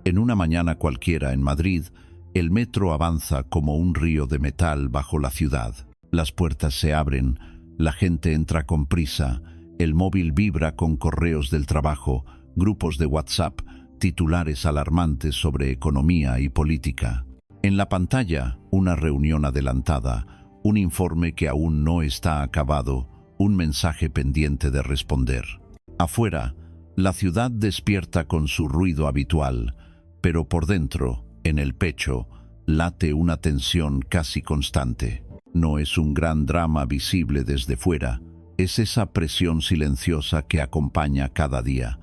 En una mañana cualquiera en Madrid, el metro avanza como un río de metal bajo la ciudad. Las puertas se abren, la gente entra con prisa, el móvil vibra con correos del trabajo, grupos de WhatsApp, titulares alarmantes sobre economía y política. En la pantalla, una reunión adelantada, un informe que aún no está acabado, un mensaje pendiente de responder. Afuera, la ciudad despierta con su ruido habitual, pero por dentro, en el pecho, late una tensión casi constante. No es un gran drama visible desde fuera, es esa presión silenciosa que acompaña cada día.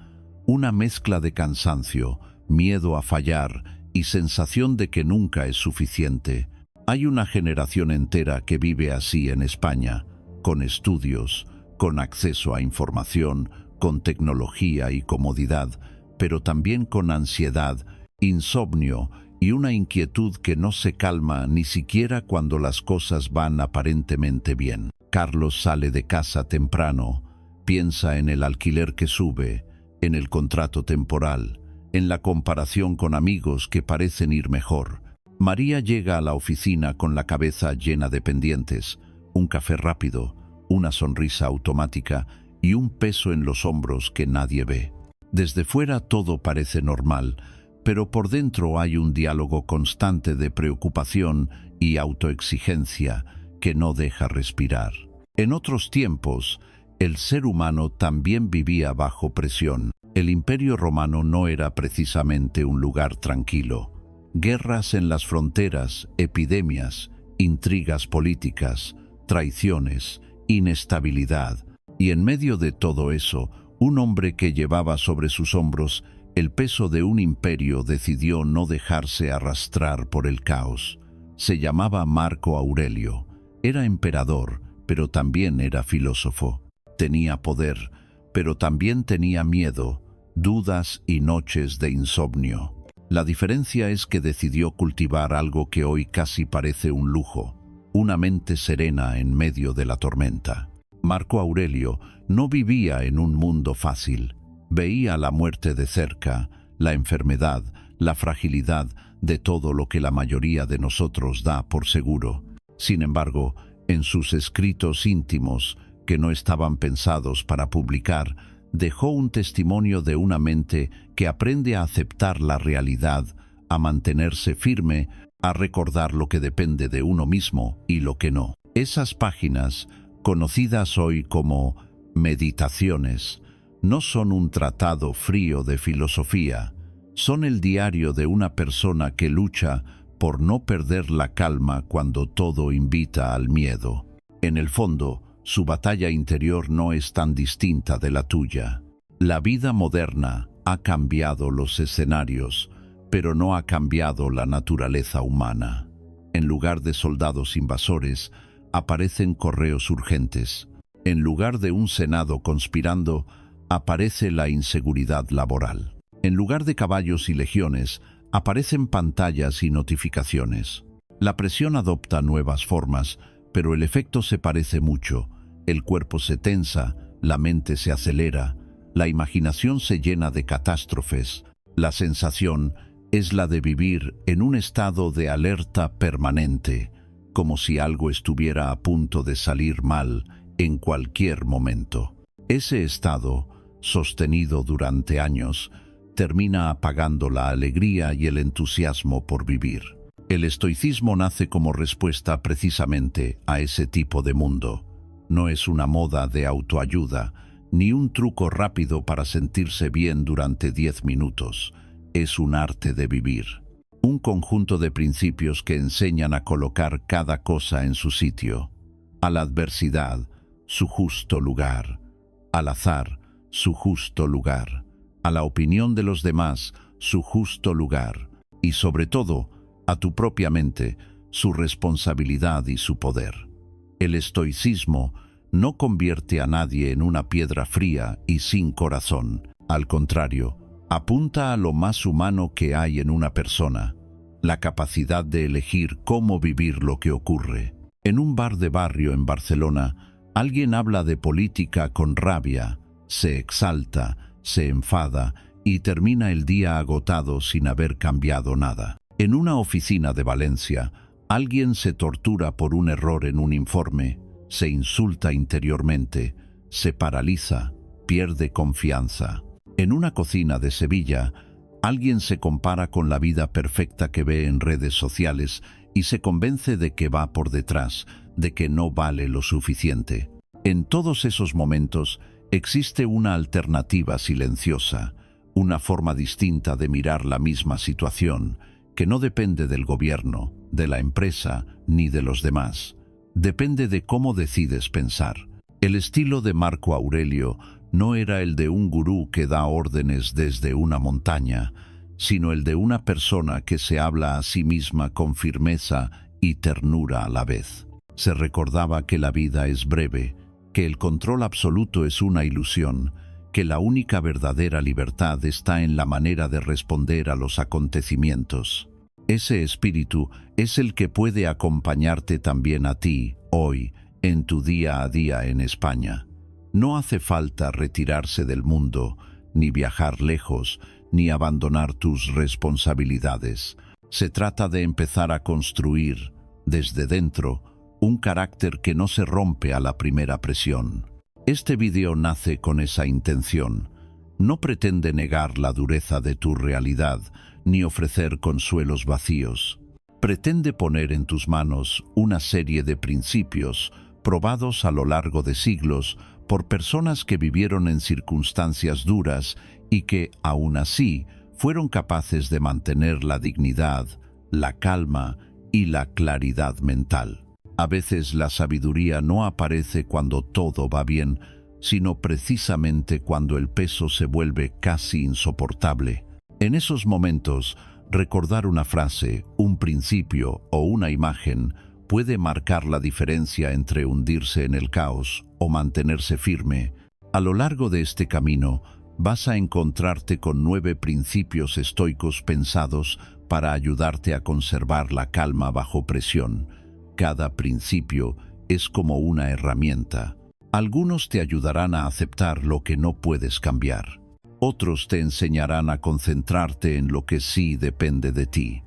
Una mezcla de cansancio, miedo a fallar y sensación de que nunca es suficiente. Hay una generación entera que vive así en España, con estudios, con acceso a información, con tecnología y comodidad, pero también con ansiedad, insomnio y una inquietud que no se calma ni siquiera cuando las cosas van aparentemente bien. Carlos sale de casa temprano, piensa en el alquiler que sube, en el contrato temporal, en la comparación con amigos que parecen ir mejor. María llega a la oficina con la cabeza llena de pendientes, un café rápido, una sonrisa automática y un peso en los hombros que nadie ve. Desde fuera todo parece normal, pero por dentro hay un diálogo constante de preocupación y autoexigencia que no deja respirar. En otros tiempos, el ser humano también vivía bajo presión. El Imperio Romano no era precisamente un lugar tranquilo. Guerras en las fronteras, epidemias, intrigas políticas, traiciones, inestabilidad. Y en medio de todo eso, un hombre que llevaba sobre sus hombros el peso de un imperio decidió no dejarse arrastrar por el caos. Se llamaba Marco Aurelio. Era emperador, pero también era filósofo. Tenía poder, pero también tenía miedo, dudas y noches de insomnio. La diferencia es que decidió cultivar algo que hoy casi parece un lujo, una mente serena en medio de la tormenta. Marco Aurelio no vivía en un mundo fácil. Veía la muerte de cerca, la enfermedad, la fragilidad de todo lo que la mayoría de nosotros da por seguro. Sin embargo, en sus escritos íntimos, que no estaban pensados para publicar, dejó un testimonio de una mente que aprende a aceptar la realidad, a mantenerse firme, a recordar lo que depende de uno mismo y lo que no. Esas páginas, conocidas hoy como Meditaciones, no son un tratado frío de filosofía, son el diario de una persona que lucha por no perder la calma cuando todo invita al miedo. En el fondo, su batalla interior no es tan distinta de la tuya. La vida moderna ha cambiado los escenarios, pero no ha cambiado la naturaleza humana. En lugar de soldados invasores, aparecen correos urgentes. En lugar de un Senado conspirando, aparece la inseguridad laboral. En lugar de caballos y legiones, aparecen pantallas y notificaciones. La presión adopta nuevas formas, pero el efecto se parece mucho. El cuerpo se tensa, la mente se acelera, la imaginación se llena de catástrofes. La sensación es la de vivir en un estado de alerta permanente, como si algo estuviera a punto de salir mal en cualquier momento. Ese estado, sostenido durante años, termina apagando la alegría y el entusiasmo por vivir. El estoicismo nace como respuesta precisamente a ese tipo de mundo. No es una moda de autoayuda, ni un truco rápido para sentirse bien durante 10 minutos. Es un arte de vivir. Un conjunto de principios que enseñan a colocar cada cosa en su sitio. A la adversidad, su justo lugar. Al azar, su justo lugar. A la opinión de los demás, su justo lugar. Y sobre todo, a tu propia mente, su responsabilidad y su poder. El estoicismo no convierte a nadie en una piedra fría y sin corazón. Al contrario, apunta a lo más humano que hay en una persona, la capacidad de elegir cómo vivir lo que ocurre. En un bar de barrio en Barcelona, alguien habla de política con rabia, se exalta, se enfada y termina el día agotado sin haber cambiado nada. En una oficina de Valencia, alguien se tortura por un error en un informe, se insulta interiormente, se paraliza, pierde confianza. En una cocina de Sevilla, alguien se compara con la vida perfecta que ve en redes sociales y se convence de que va por detrás, de que no vale lo suficiente. En todos esos momentos existe una alternativa silenciosa, una forma distinta de mirar la misma situación, que no depende del gobierno, de la empresa ni de los demás. Depende de cómo decides pensar. El estilo de Marco Aurelio no era el de un gurú que da órdenes desde una montaña, sino el de una persona que se habla a sí misma con firmeza y ternura a la vez. Se recordaba que la vida es breve, que el control absoluto es una ilusión, que la única verdadera libertad está en la manera de responder a los acontecimientos. Ese espíritu es el que puede acompañarte también a ti, hoy, en tu día a día en España. No hace falta retirarse del mundo, ni viajar lejos, ni abandonar tus responsabilidades. Se trata de empezar a construir, desde dentro, un carácter que no se rompe a la primera presión. Este vídeo nace con esa intención. No pretende negar la dureza de tu realidad, ni ofrecer consuelos vacíos. Pretende poner en tus manos una serie de principios probados a lo largo de siglos por personas que vivieron en circunstancias duras y que, aún así, fueron capaces de mantener la dignidad, la calma y la claridad mental. A veces la sabiduría no aparece cuando todo va bien, sino precisamente cuando el peso se vuelve casi insoportable. En esos momentos, recordar una frase, un principio o una imagen puede marcar la diferencia entre hundirse en el caos o mantenerse firme. A lo largo de este camino, vas a encontrarte con 9 principios estoicos pensados para ayudarte a conservar la calma bajo presión. Cada principio es como una herramienta. Algunos te ayudarán a aceptar lo que no puedes cambiar. Otros te enseñarán a concentrarte en lo que sí depende de ti.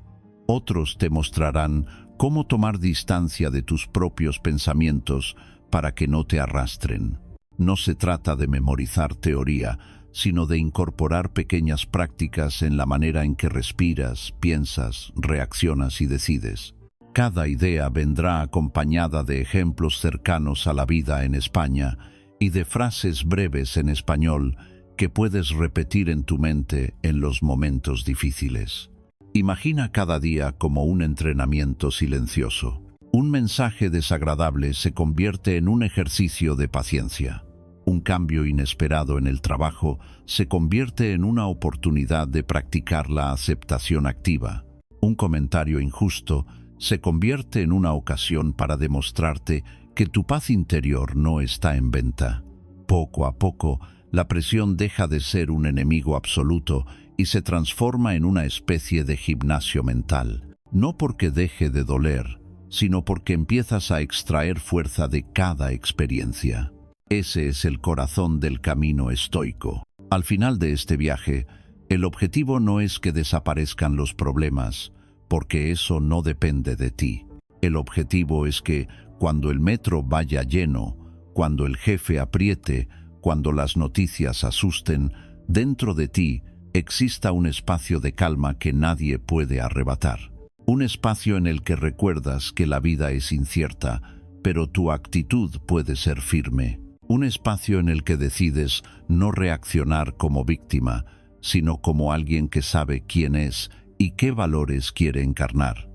Otros te mostrarán cómo tomar distancia de tus propios pensamientos para que no te arrastren. No se trata de memorizar teoría, sino de incorporar pequeñas prácticas en la manera en que respiras, piensas, reaccionas y decides. Cada idea vendrá acompañada de ejemplos cercanos a la vida en España y de frases breves en español que puedes repetir en tu mente en los momentos difíciles. Imagina cada día como un entrenamiento silencioso. Un mensaje desagradable se convierte en un ejercicio de paciencia. Un cambio inesperado en el trabajo se convierte en una oportunidad de practicar la aceptación activa. Un comentario injusto se convierte en una ocasión para demostrarte que tu paz interior no está en venta. Poco a poco, la presión deja de ser un enemigo absoluto y se transforma en una especie de gimnasio mental. No porque deje de doler, sino porque empiezas a extraer fuerza de cada experiencia. Ese es el corazón del camino estoico. Al final de este viaje, el objetivo no es que desaparezcan los problemas, porque eso no depende de ti. El objetivo es que, cuando el metro vaya lleno, cuando el jefe apriete, cuando las noticias asusten, dentro de ti exista un espacio de calma que nadie puede arrebatar. Un espacio en el que recuerdas que la vida es incierta, pero tu actitud puede ser firme. Un espacio en el que decides no reaccionar como víctima, sino como alguien que sabe quién es y qué valores quiere encarnar.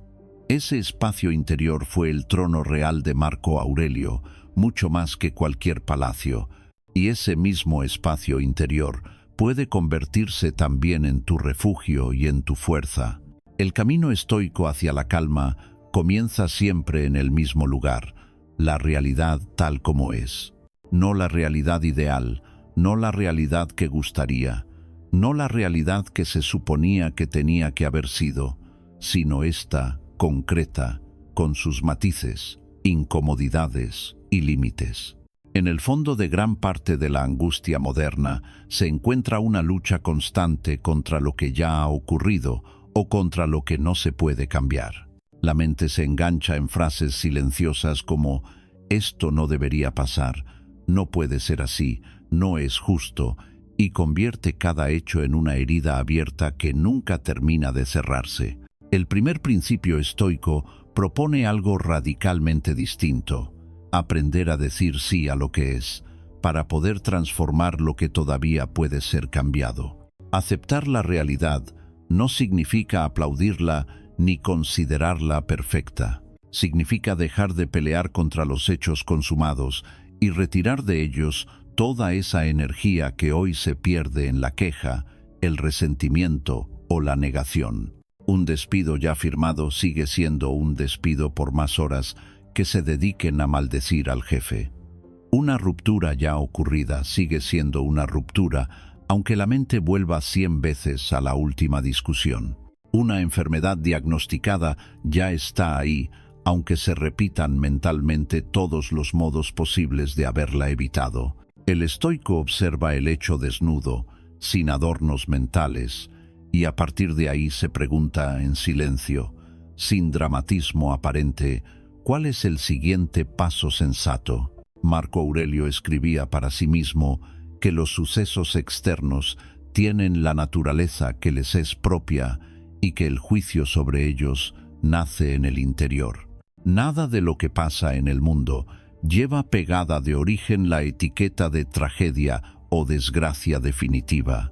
Ese espacio interior fue el trono real de Marco Aurelio, mucho más que cualquier palacio, y ese mismo espacio interior puede convertirse también en tu refugio y en tu fuerza. El camino estoico hacia la calma comienza siempre en el mismo lugar, la realidad tal como es. No la realidad ideal, no la realidad que gustaría, no la realidad que se suponía que tenía que haber sido, sino esta, concreta, con sus matices, incomodidades y límites. En el fondo de gran parte de la angustia moderna se encuentra una lucha constante contra lo que ya ha ocurrido o contra lo que no se puede cambiar. La mente se engancha en frases silenciosas como «esto no debería pasar», «no puede ser así», «no es justo», y convierte cada hecho en una herida abierta que nunca termina de cerrarse. El primer principio estoico propone algo radicalmente distinto: aprender a decir sí a lo que es, para poder transformar lo que todavía puede ser cambiado. Aceptar la realidad no significa aplaudirla ni considerarla perfecta. Significa dejar de pelear contra los hechos consumados y retirar de ellos toda esa energía que hoy se pierde en la queja, el resentimiento o la negación. Un despido ya firmado sigue siendo un despido por más horas que se dediquen a maldecir al jefe. Una ruptura ya ocurrida sigue siendo una ruptura, aunque la mente vuelva 100 veces a la última discusión. Una enfermedad diagnosticada ya está ahí, aunque se repitan mentalmente todos los modos posibles de haberla evitado. El estoico observa el hecho desnudo, sin adornos mentales, y a partir de ahí se pregunta en silencio, sin dramatismo aparente, ¿cuál es el siguiente paso sensato? Marco Aurelio escribía para sí mismo que los sucesos externos tienen la naturaleza que les es propia y que el juicio sobre ellos nace en el interior. Nada de lo que pasa en el mundo lleva pegada de origen la etiqueta de tragedia o desgracia definitiva.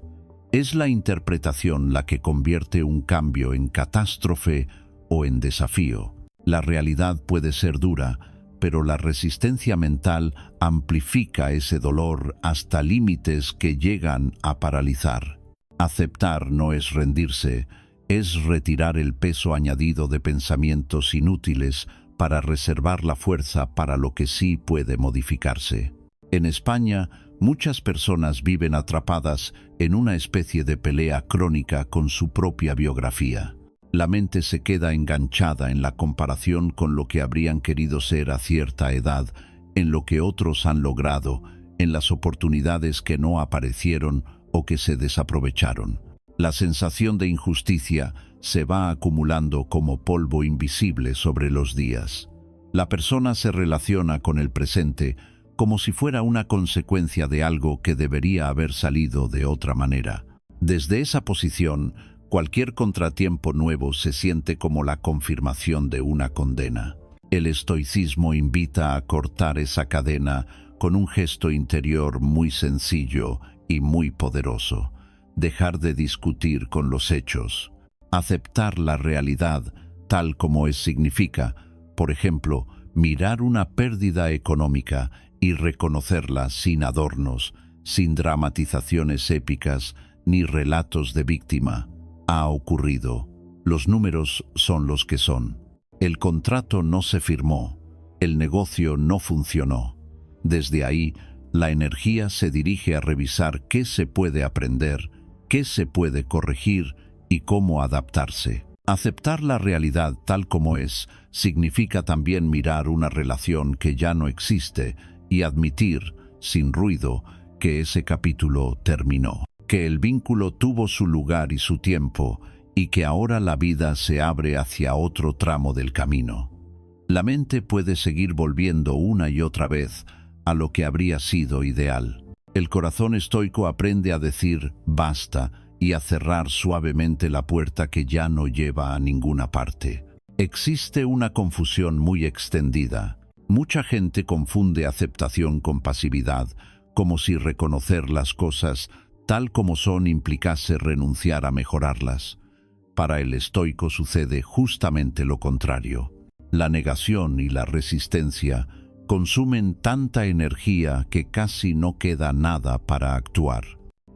Es la interpretación la que convierte un cambio en catástrofe o en desafío. La realidad puede ser dura, pero la resistencia mental amplifica ese dolor hasta límites que llegan a paralizar. Aceptar no es rendirse, es retirar el peso añadido de pensamientos inútiles para reservar la fuerza para lo que sí puede modificarse. En España, muchas personas viven atrapadas en una especie de pelea crónica con su propia biografía. La mente se queda enganchada en la comparación con lo que habrían querido ser a cierta edad, en lo que otros han logrado, en las oportunidades que no aparecieron o que se desaprovecharon. La sensación de injusticia se va acumulando como polvo invisible sobre los días. La persona se relaciona con el presente como si fuera una consecuencia de algo que debería haber salido de otra manera. Desde esa posición, cualquier contratiempo nuevo se siente como la confirmación de una condena. El estoicismo invita a cortar esa cadena con un gesto interior muy sencillo y muy poderoso: dejar de discutir con los hechos, aceptar la realidad tal como significa, por ejemplo, mirar una pérdida económica y reconocerla sin adornos, sin dramatizaciones épicas ni relatos de víctima. Ha ocurrido. Los números son los que son. El contrato no se firmó. El negocio no funcionó. Desde ahí, la energía se dirige a revisar qué se puede aprender, qué se puede corregir y cómo adaptarse. Aceptar la realidad tal como es significa también mirar una relación que ya no existe y admitir, sin ruido, que ese capítulo terminó, que el vínculo tuvo su lugar y su tiempo, y que ahora la vida se abre hacia otro tramo del camino. La mente puede seguir volviendo una y otra vez a lo que habría sido ideal. El corazón estoico aprende a decir basta y a cerrar suavemente la puerta que ya no lleva a ninguna parte. Existe una confusión muy extendida. Mucha gente confunde aceptación con pasividad, como si reconocer las cosas tal como son implicase renunciar a mejorarlas. Para el estoico sucede justamente lo contrario. La negación y la resistencia consumen tanta energía que casi no queda nada para actuar.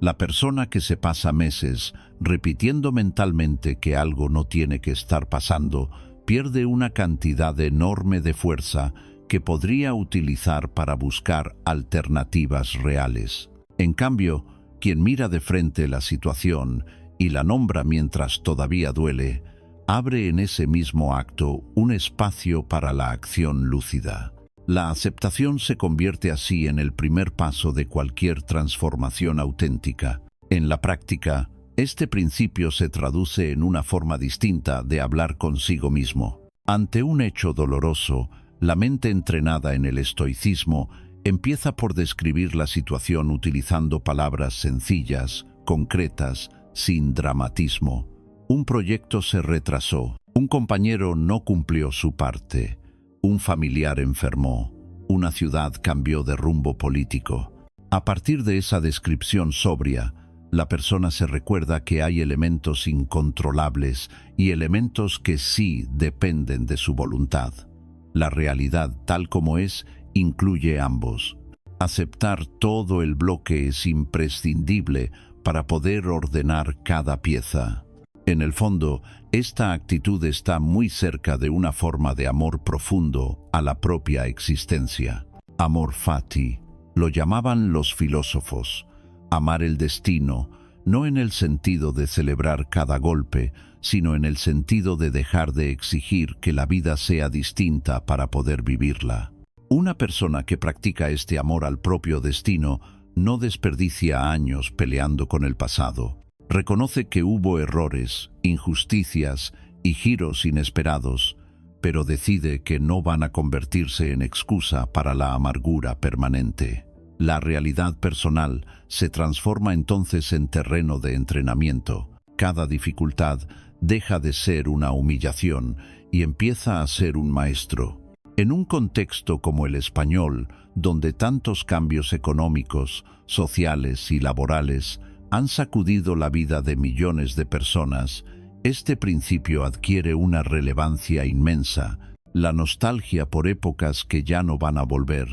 La persona que se pasa meses repitiendo mentalmente que algo no tiene que estar pasando pierde una cantidad enorme de fuerza que podría utilizar para buscar alternativas reales. En cambio, quien mira de frente la situación y la nombra mientras todavía duele, abre en ese mismo acto un espacio para la acción lúcida. La aceptación se convierte así en el primer paso de cualquier transformación auténtica. En la práctica, este principio se traduce en una forma distinta de hablar consigo mismo. Ante un hecho doloroso, la mente entrenada en el estoicismo empieza por describir la situación utilizando palabras sencillas, concretas, sin dramatismo. Un proyecto se retrasó, un compañero no cumplió su parte, un familiar enfermó, una ciudad cambió de rumbo político. A partir de esa descripción sobria, la persona se recuerda que hay elementos incontrolables y elementos que sí dependen de su voluntad. La realidad, tal como es, incluye ambos. Aceptar todo el bloque es imprescindible para poder ordenar cada pieza. En el fondo, esta actitud está muy cerca de una forma de amor profundo a la propia existencia. Amor fati, lo llamaban los filósofos. Amar el destino, no en el sentido de celebrar cada golpe, sino en el sentido de dejar de exigir que la vida sea distinta para poder vivirla. Una persona que practica este amor al propio destino no desperdicia años peleando con el pasado. Reconoce que hubo errores, injusticias y giros inesperados, pero decide que no van a convertirse en excusa para la amargura permanente. La realidad personal se transforma entonces en terreno de entrenamiento. Cada dificultad deja de ser una humillación y empieza a ser un maestro. En un contexto como el español, donde tantos cambios económicos, sociales y laborales han sacudido la vida de millones de personas, este principio adquiere una relevancia inmensa. La nostalgia por épocas que ya no van a volver,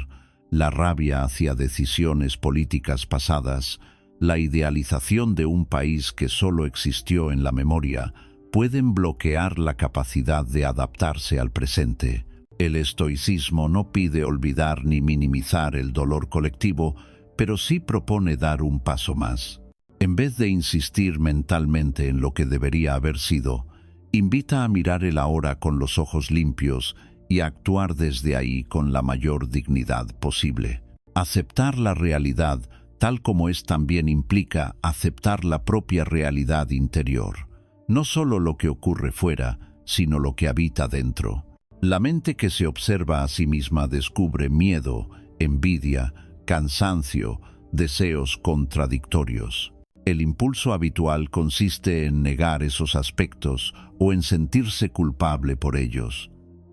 la rabia hacia decisiones políticas pasadas, la idealización de un país que solo existió en la memoria, pueden bloquear la capacidad de adaptarse al presente. El estoicismo no pide olvidar ni minimizar el dolor colectivo, pero sí propone dar un paso más. En vez de insistir mentalmente en lo que debería haber sido, invita a mirar el ahora con los ojos limpios y a actuar desde ahí con la mayor dignidad posible. Aceptar la realidad tal como es también implica aceptar la propia realidad interior. No solo lo que ocurre fuera, sino lo que habita dentro. La mente que se observa a sí misma descubre miedo, envidia, cansancio, deseos contradictorios. El impulso habitual consiste en negar esos aspectos o en sentirse culpable por ellos.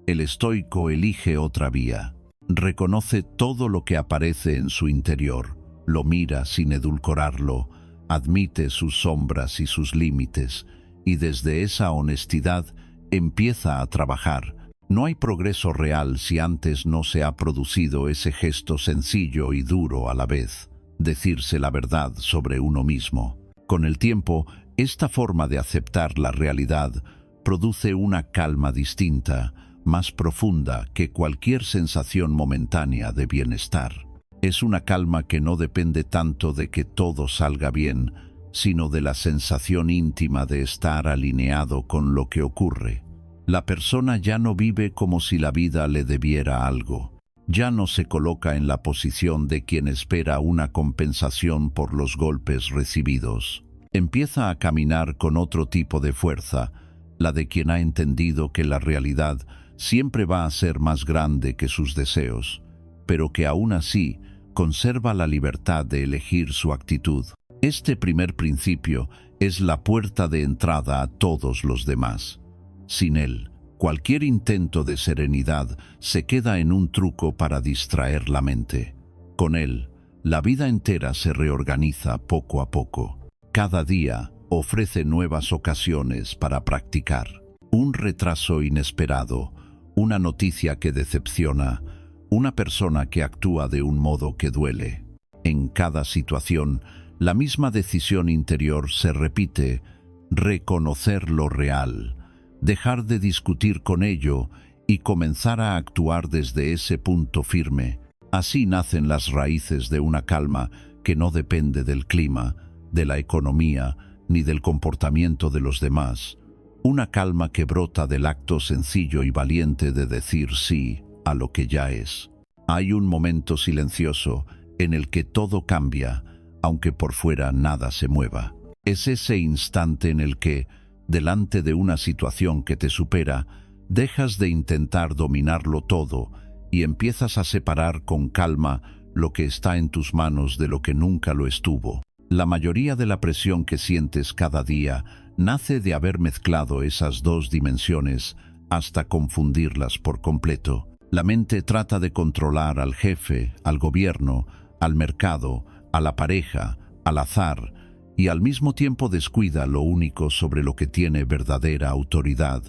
El estoico elige otra vía. Reconoce todo lo que aparece en su interior, lo mira sin edulcorarlo, admite sus sombras y sus límites, y desde esa honestidad empieza a trabajar. No hay progreso real si antes no se ha producido ese gesto sencillo y duro a la vez, decirse la verdad sobre uno mismo. Con el tiempo, esta forma de aceptar la realidad produce una calma distinta, más profunda que cualquier sensación momentánea de bienestar. Es una calma que no depende tanto de que todo salga bien, sino de la sensación íntima de estar alineado con lo que ocurre. La persona ya no vive como si la vida le debiera algo. Ya no se coloca en la posición de quien espera una compensación por los golpes recibidos. Empieza a caminar con otro tipo de fuerza, la de quien ha entendido que la realidad siempre va a ser más grande que sus deseos, pero que aún así conserva la libertad de elegir su actitud. Este primer principio es la puerta de entrada a todos los demás. Sin él, cualquier intento de serenidad se queda en un truco para distraer la mente. Con él, la vida entera se reorganiza poco a poco. Cada día ofrece nuevas ocasiones para practicar. Un retraso inesperado, una noticia que decepciona, una persona que actúa de un modo que duele. En cada situación, la misma decisión interior se repite: reconocer lo real, dejar de discutir con ello y comenzar a actuar desde ese punto firme. Así nacen las raíces de una calma que no depende del clima, de la economía, ni del comportamiento de los demás. Una calma que brota del acto sencillo y valiente de decir sí a lo que ya es. Hay un momento silencioso en el que todo cambia, aunque por fuera nada se mueva. Es ese instante en el que, delante de una situación que te supera, dejas de intentar dominarlo todo y empiezas a separar con calma lo que está en tus manos de lo que nunca lo estuvo. La mayoría de la presión que sientes cada día nace de haber mezclado esas dos dimensiones hasta confundirlas por completo. La mente trata de controlar al jefe, al gobierno, al mercado, a la pareja, al azar, y al mismo tiempo descuida lo único sobre lo que tiene verdadera autoridad,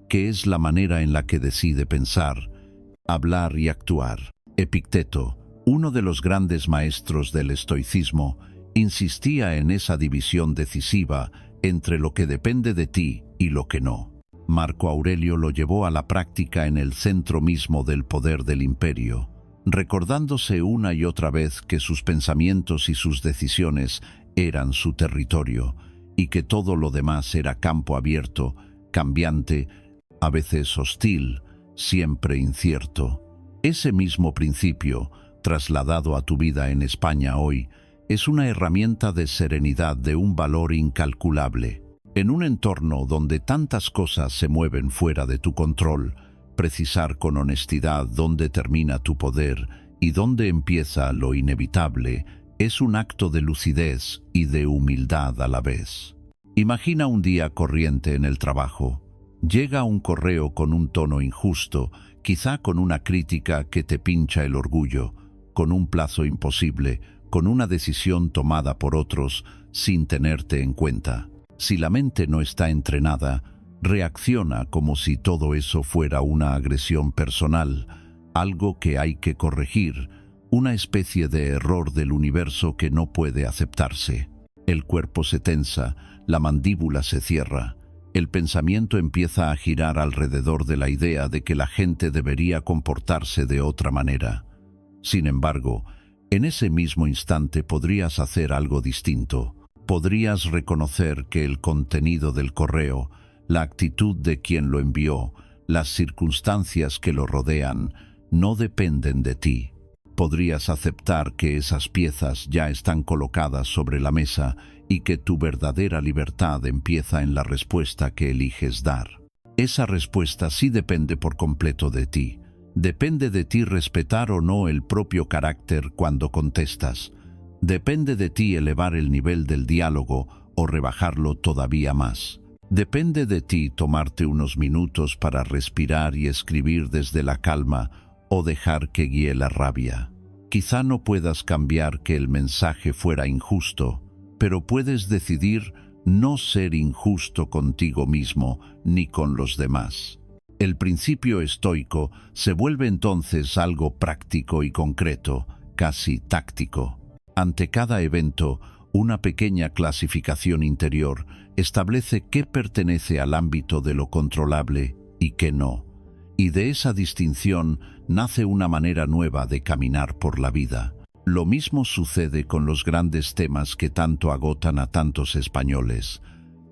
que es la manera en la que decide pensar, hablar y actuar. Epicteto, uno de los grandes maestros del estoicismo, insistía en esa división decisiva entre lo que depende de ti y lo que no. Marco Aurelio lo llevó a la práctica en el centro mismo del poder del imperio, recordándose una y otra vez que sus pensamientos y sus decisiones eran su territorio y que todo lo demás era campo abierto, cambiante, a veces hostil, siempre incierto. Ese mismo principio, trasladado a tu vida en España hoy, es una herramienta de serenidad de un valor incalculable. En un entorno donde tantas cosas se mueven fuera de tu control, precisar con honestidad dónde termina tu poder y dónde empieza lo inevitable es un acto de lucidez y de humildad a la vez. Imagina un día corriente en el trabajo. Llega un correo con un tono injusto, quizá con una crítica que te pincha el orgullo, con un plazo imposible, con una decisión tomada por otros sin tenerte en cuenta. Si la mente no está entrenada, reacciona como si todo eso fuera una agresión personal, algo que hay que corregir, una especie de error del universo que no puede aceptarse. El cuerpo se tensa, la mandíbula se cierra, el pensamiento empieza a girar alrededor de la idea de que la gente debería comportarse de otra manera. Sin embargo, en ese mismo instante podrías hacer algo distinto. Podrías reconocer que el contenido del correo, la actitud de quien lo envió, las circunstancias que lo rodean, no dependen de ti. Podrías aceptar que esas piezas ya están colocadas sobre la mesa y que tu verdadera libertad empieza en la respuesta que eliges dar. Esa respuesta sí depende por completo de ti. Depende de ti respetar o no el propio carácter cuando contestas. Depende de ti elevar el nivel del diálogo o rebajarlo todavía más. Depende de ti tomarte unos minutos para respirar y escribir desde la calma o dejar que guíe la rabia. Quizá no puedas cambiar que el mensaje fuera injusto, pero puedes decidir no ser injusto contigo mismo ni con los demás. El principio estoico se vuelve entonces algo práctico y concreto, casi táctico. Ante cada evento, una pequeña clasificación interior establece qué pertenece al ámbito de lo controlable y qué no. Y de esa distinción nace una manera nueva de caminar por la vida. Lo mismo sucede con los grandes temas que tanto agotan a tantos españoles.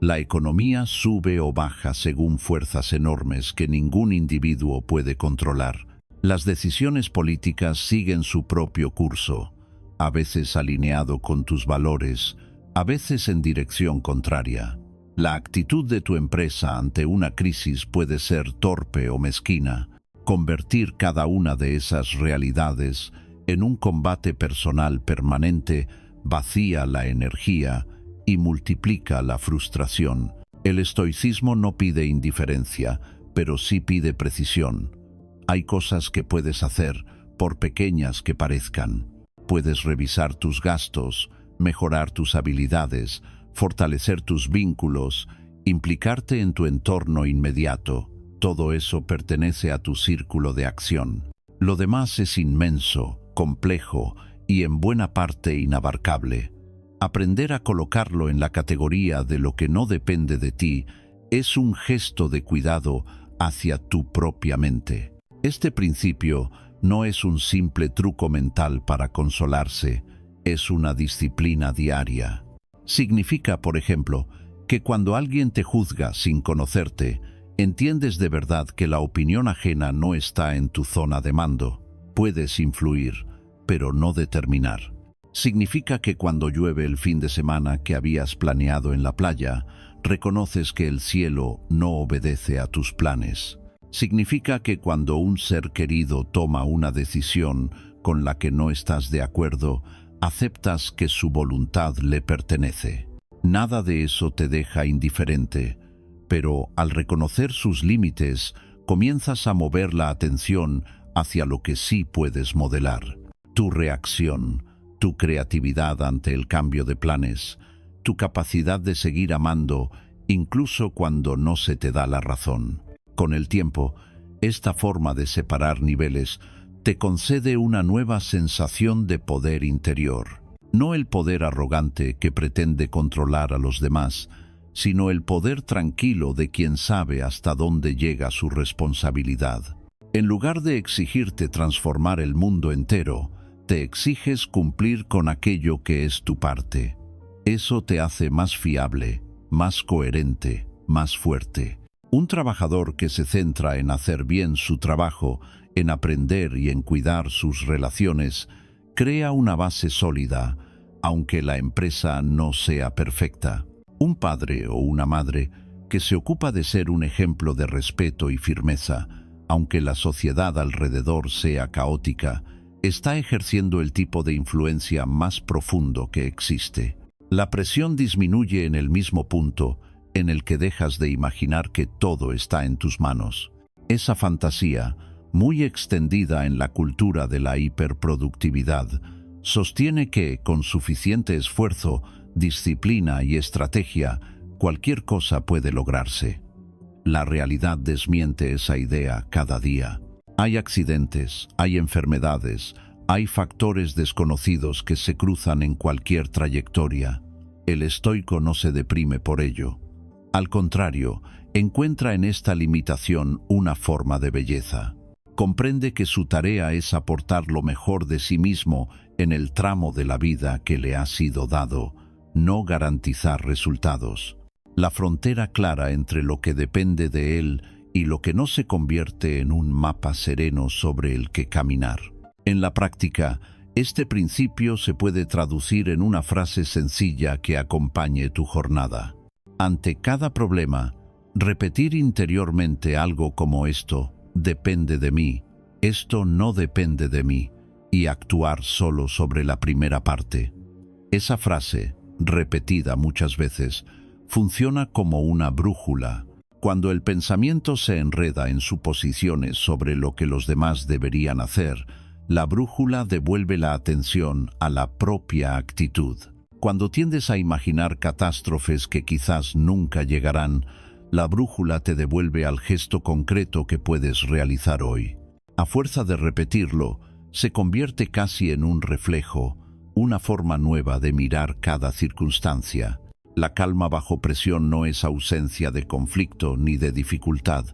La economía sube o baja según fuerzas enormes que ningún individuo puede controlar. Las decisiones políticas siguen su propio curso, a veces alineado con tus valores, a veces en dirección contraria. La actitud de tu empresa ante una crisis puede ser torpe o mezquina. Convertir cada una de esas realidades en un combate personal permanente vacía la energía y multiplica la frustración. El estoicismo no pide indiferencia, pero sí pide precisión. Hay cosas que puedes hacer, por pequeñas que parezcan. Puedes revisar tus gastos, mejorar tus habilidades, fortalecer tus vínculos, implicarte en tu entorno inmediato. Todo eso pertenece a tu círculo de acción. Lo demás es inmenso, complejo y en buena parte inabarcable. Aprender a colocarlo en la categoría de lo que no depende de ti es un gesto de cuidado hacia tu propia mente. Este principio no es un simple truco mental para consolarse, es una disciplina diaria. Significa, por ejemplo, que cuando alguien te juzga sin conocerte, entiendes de verdad que la opinión ajena no está en tu zona de mando. Puedes influir, pero no determinar. Significa que cuando llueve el fin de semana que habías planeado en la playa, reconoces que el cielo no obedece a tus planes. Significa que cuando un ser querido toma una decisión con la que no estás de acuerdo, aceptas que su voluntad le pertenece. Nada de eso te deja indiferente, pero al reconocer sus límites, comienzas a mover la atención hacia lo que sí puedes modelar. Tu reacción, tu creatividad ante el cambio de planes, tu capacidad de seguir amando, incluso cuando no se te da la razón. Con el tiempo, esta forma de separar niveles te concede una nueva sensación de poder interior. No el poder arrogante que pretende controlar a los demás, sino el poder tranquilo de quien sabe hasta dónde llega su responsabilidad. En lugar de exigirte transformar el mundo entero, te exiges cumplir con aquello que es tu parte. Eso te hace más fiable, más coherente, más fuerte. Un trabajador que se centra en hacer bien su trabajo, en aprender y en cuidar sus relaciones, crea una base sólida, aunque la empresa no sea perfecta. Un padre o una madre que se ocupa de ser un ejemplo de respeto y firmeza, aunque la sociedad alrededor sea caótica, está ejerciendo el tipo de influencia más profundo que existe. La presión disminuye en el mismo punto en el que dejas de imaginar que todo está en tus manos. Esa fantasía, muy extendida en la cultura de la hiperproductividad, sostiene que, con suficiente esfuerzo, disciplina y estrategia, cualquier cosa puede lograrse. La realidad desmiente esa idea cada día. Hay accidentes, hay enfermedades, hay factores desconocidos que se cruzan en cualquier trayectoria. El estoico no se deprime por ello. Al contrario, encuentra en esta limitación una forma de belleza. Comprende que su tarea es aportar lo mejor de sí mismo en el tramo de la vida que le ha sido dado, no garantizar resultados. La frontera clara entre lo que depende de él y lo que no se convierte en un mapa sereno sobre el que caminar. En la práctica, este principio se puede traducir en una frase sencilla que acompañe tu jornada. Ante cada problema, repetir interiormente algo como esto: depende de mí, esto no depende de mí, y actuar solo sobre la primera parte. Esa frase, repetida muchas veces, funciona como una brújula. Cuando el pensamiento se enreda en suposiciones sobre lo que los demás deberían hacer, la brújula devuelve la atención a la propia actitud. Cuando tiendes a imaginar catástrofes que quizás nunca llegarán, la brújula te devuelve al gesto concreto que puedes realizar hoy. A fuerza de repetirlo, se convierte casi en un reflejo, una forma nueva de mirar cada circunstancia. La calma bajo presión no es ausencia de conflicto ni de dificultad,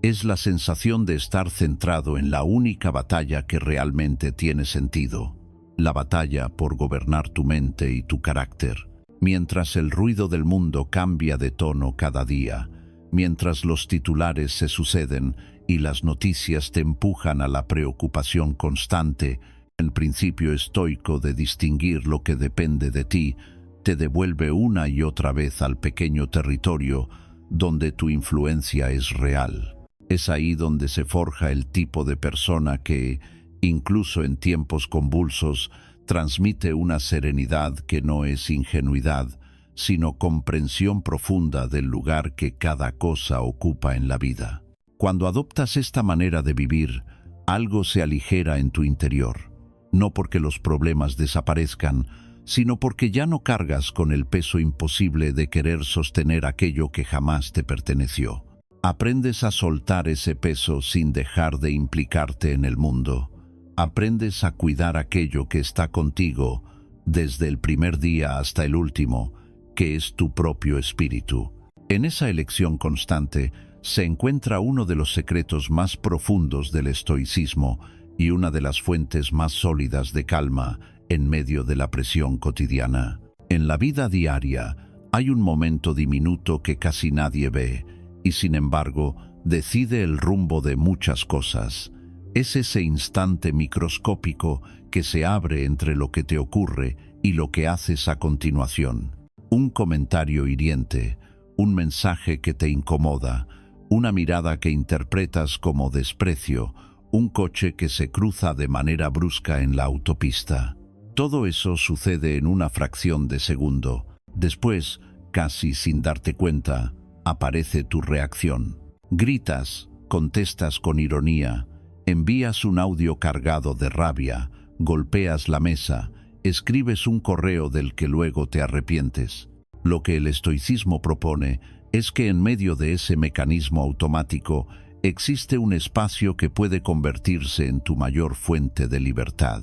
es la sensación de estar centrado en la única batalla que realmente tiene sentido. La batalla por gobernar tu mente y tu carácter. Mientras el ruido del mundo cambia de tono cada día, mientras los titulares se suceden y las noticias te empujan a la preocupación constante, el principio estoico de distinguir lo que depende de ti te devuelve una y otra vez al pequeño territorio donde tu influencia es real. Es ahí donde se forja el tipo de persona que, incluso en tiempos convulsos, transmite una serenidad que no es ingenuidad, sino comprensión profunda del lugar que cada cosa ocupa en la vida. Cuando adoptas esta manera de vivir, algo se aligera en tu interior, no porque los problemas desaparezcan, sino porque ya no cargas con el peso imposible de querer sostener aquello que jamás te perteneció. Aprendes a soltar ese peso sin dejar de implicarte en el mundo. Aprendes a cuidar aquello que está contigo desde el primer día hasta el último, que es tu propio espíritu. En esa elección constante se encuentra uno de los secretos más profundos del estoicismo y una de las fuentes más sólidas de calma en medio de la presión cotidiana. En la vida diaria hay un momento diminuto que casi nadie ve y, sin embargo, decide el rumbo de muchas cosas. Es ese instante microscópico que se abre entre lo que te ocurre y lo que haces a continuación. Un comentario hiriente, un mensaje que te incomoda, una mirada que interpretas como desprecio, un coche que se cruza de manera brusca en la autopista. Todo eso sucede en una fracción de segundo. Después, casi sin darte cuenta, aparece tu reacción. Gritas, contestas con ironía, envías un audio cargado de rabia, golpeas la mesa, escribes un correo del que luego te arrepientes. Lo que el estoicismo propone es que en medio de ese mecanismo automático existe un espacio que puede convertirse en tu mayor fuente de libertad: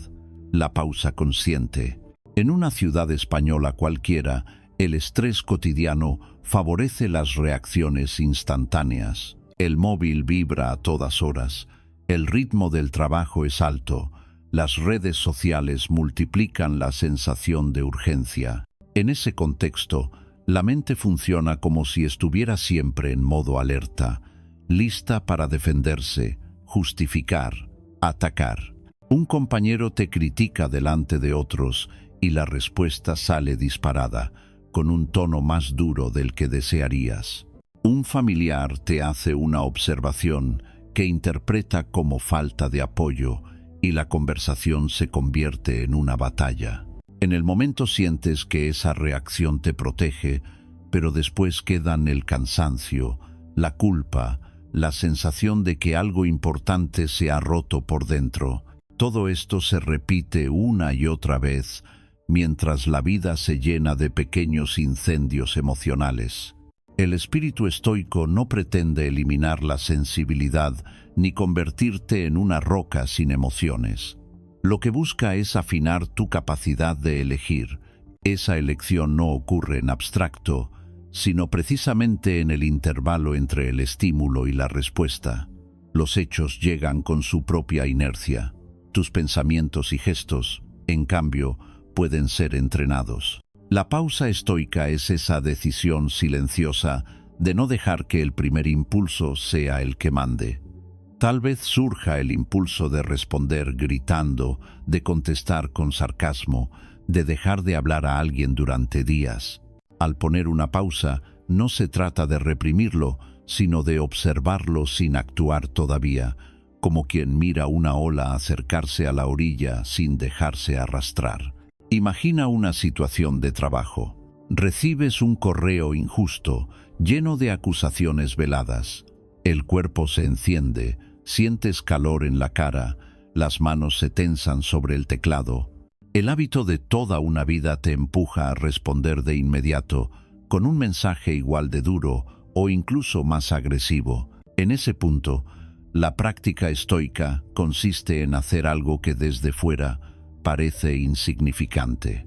la pausa consciente. En una ciudad española cualquiera, el estrés cotidiano favorece las reacciones instantáneas. El móvil vibra a todas horas, el ritmo del trabajo es alto, las redes sociales multiplican la sensación de urgencia. En ese contexto, la mente funciona como si estuviera siempre en modo alerta, lista para defenderse, justificar, atacar. Un compañero te critica delante de otros y la respuesta sale disparada, con un tono más duro del que desearías. Un familiar te hace una observación que interpreta como falta de apoyo y la conversación se convierte en una batalla. En el momento sientes que esa reacción te protege, pero después quedan el cansancio, la culpa, la sensación de que algo importante se ha roto por dentro. Todo esto se repite una y otra vez, mientras la vida se llena de pequeños incendios emocionales. El espíritu estoico no pretende eliminar la sensibilidad ni convertirte en una roca sin emociones. Lo que busca es afinar tu capacidad de elegir. Esa elección no ocurre en abstracto, sino precisamente en el intervalo entre el estímulo y la respuesta. Los hechos llegan con su propia inercia. Tus pensamientos y gestos, en cambio, pueden ser entrenados. La pausa estoica es esa decisión silenciosa de no dejar que el primer impulso sea el que mande. Tal vez surja el impulso de responder gritando, de contestar con sarcasmo, de dejar de hablar a alguien durante días. Al poner una pausa, no se trata de reprimirlo, sino de observarlo sin actuar todavía, como quien mira una ola acercarse a la orilla sin dejarse arrastrar. Imagina una situación de trabajo. Recibes un correo injusto, lleno de acusaciones veladas. El cuerpo se enciende, sientes calor en la cara, las manos se tensan sobre el teclado. El hábito de toda una vida te empuja a responder de inmediato, con un mensaje igual de duro o incluso más agresivo. En ese punto, la práctica estoica consiste en hacer algo que desde fuera parece insignificante.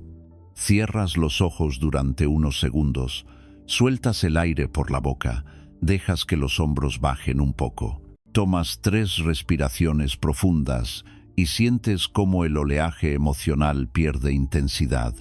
Cierras los ojos durante unos segundos, sueltas el aire por la boca, dejas que los hombros bajen un poco. Tomas 3 respiraciones profundas y sientes cómo el oleaje emocional pierde intensidad.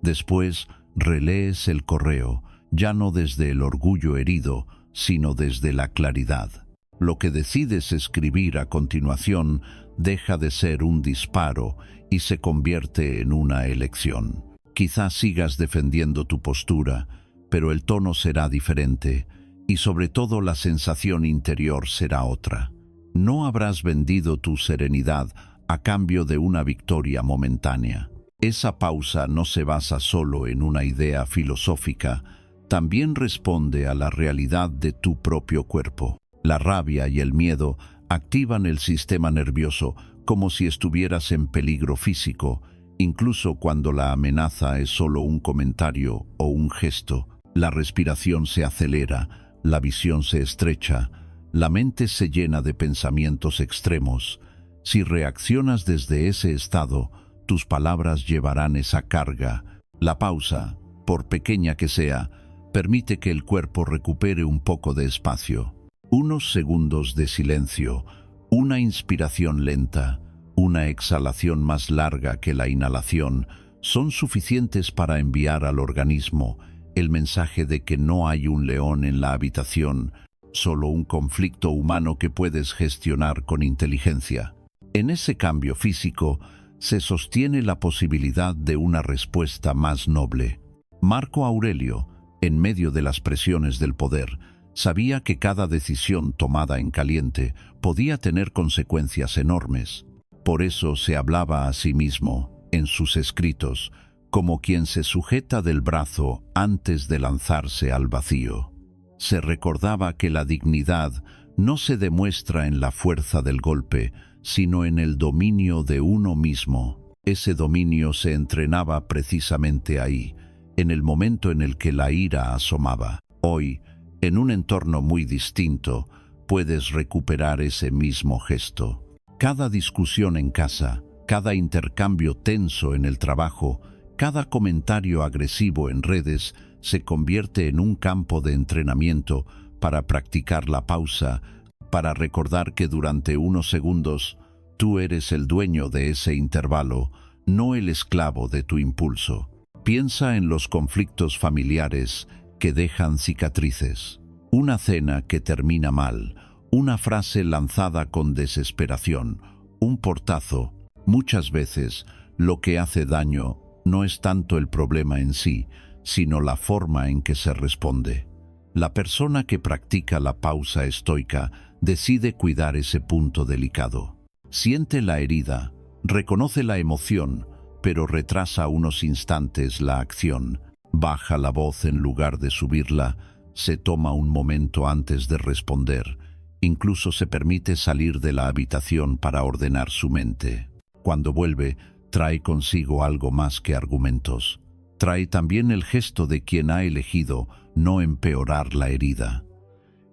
Después, relees el correo, ya no desde el orgullo herido, sino desde la claridad. Lo que decides escribir a continuación deja de ser un disparo y se convierte en una elección. Quizás sigas defendiendo tu postura, pero el tono será diferente y sobre todo la sensación interior será otra. No habrás vendido tu serenidad a cambio de una victoria momentánea. Esa pausa no se basa solo en una idea filosófica, también responde a la realidad de tu propio cuerpo. La rabia y el miedo activan el sistema nervioso como si estuvieras en peligro físico, incluso cuando la amenaza es solo un comentario o un gesto. La respiración se acelera, la visión se estrecha, la mente se llena de pensamientos extremos. Si reaccionas desde ese estado, tus palabras llevarán esa carga. La pausa, por pequeña que sea, permite que el cuerpo recupere un poco de espacio. Unos segundos de silencio, una inspiración lenta, una exhalación más larga que la inhalación, son suficientes para enviar al organismo el mensaje de que no hay un león en la habitación, solo un conflicto humano que puedes gestionar con inteligencia. En ese cambio físico se sostiene la posibilidad de una respuesta más noble. Marco Aurelio, en medio de las presiones del poder, sabía que cada decisión tomada en caliente podía tener consecuencias enormes. Por eso se hablaba a sí mismo, en sus escritos, como quien se sujeta del brazo antes de lanzarse al vacío. Se recordaba que la dignidad no se demuestra en la fuerza del golpe, sino en el dominio de uno mismo. Ese dominio se entrenaba precisamente ahí, en el momento en el que la ira asomaba. Hoy, en un entorno muy distinto, puedes recuperar ese mismo gesto. Cada discusión en casa, cada intercambio tenso en el trabajo, cada comentario agresivo en redes se convierte en un campo de entrenamiento para practicar la pausa, para recordar que durante unos segundos tú eres el dueño de ese intervalo, no el esclavo de tu impulso. Piensa en los conflictos familiares que dejan cicatrices. Una cena que termina mal, una frase lanzada con desesperación, un portazo. Muchas veces lo que hace daño no es tanto el problema en sí, sino la forma en que se responde. La persona que practica la pausa estoica decide cuidar ese punto delicado. Siente la herida, reconoce la emoción, pero retrasa unos instantes la acción. Baja la voz en lugar de subirla, se toma un momento antes de responder, incluso se permite salir de la habitación para ordenar su mente. Cuando vuelve, trae consigo algo más que argumentos. Trae también el gesto de quien ha elegido no empeorar la herida.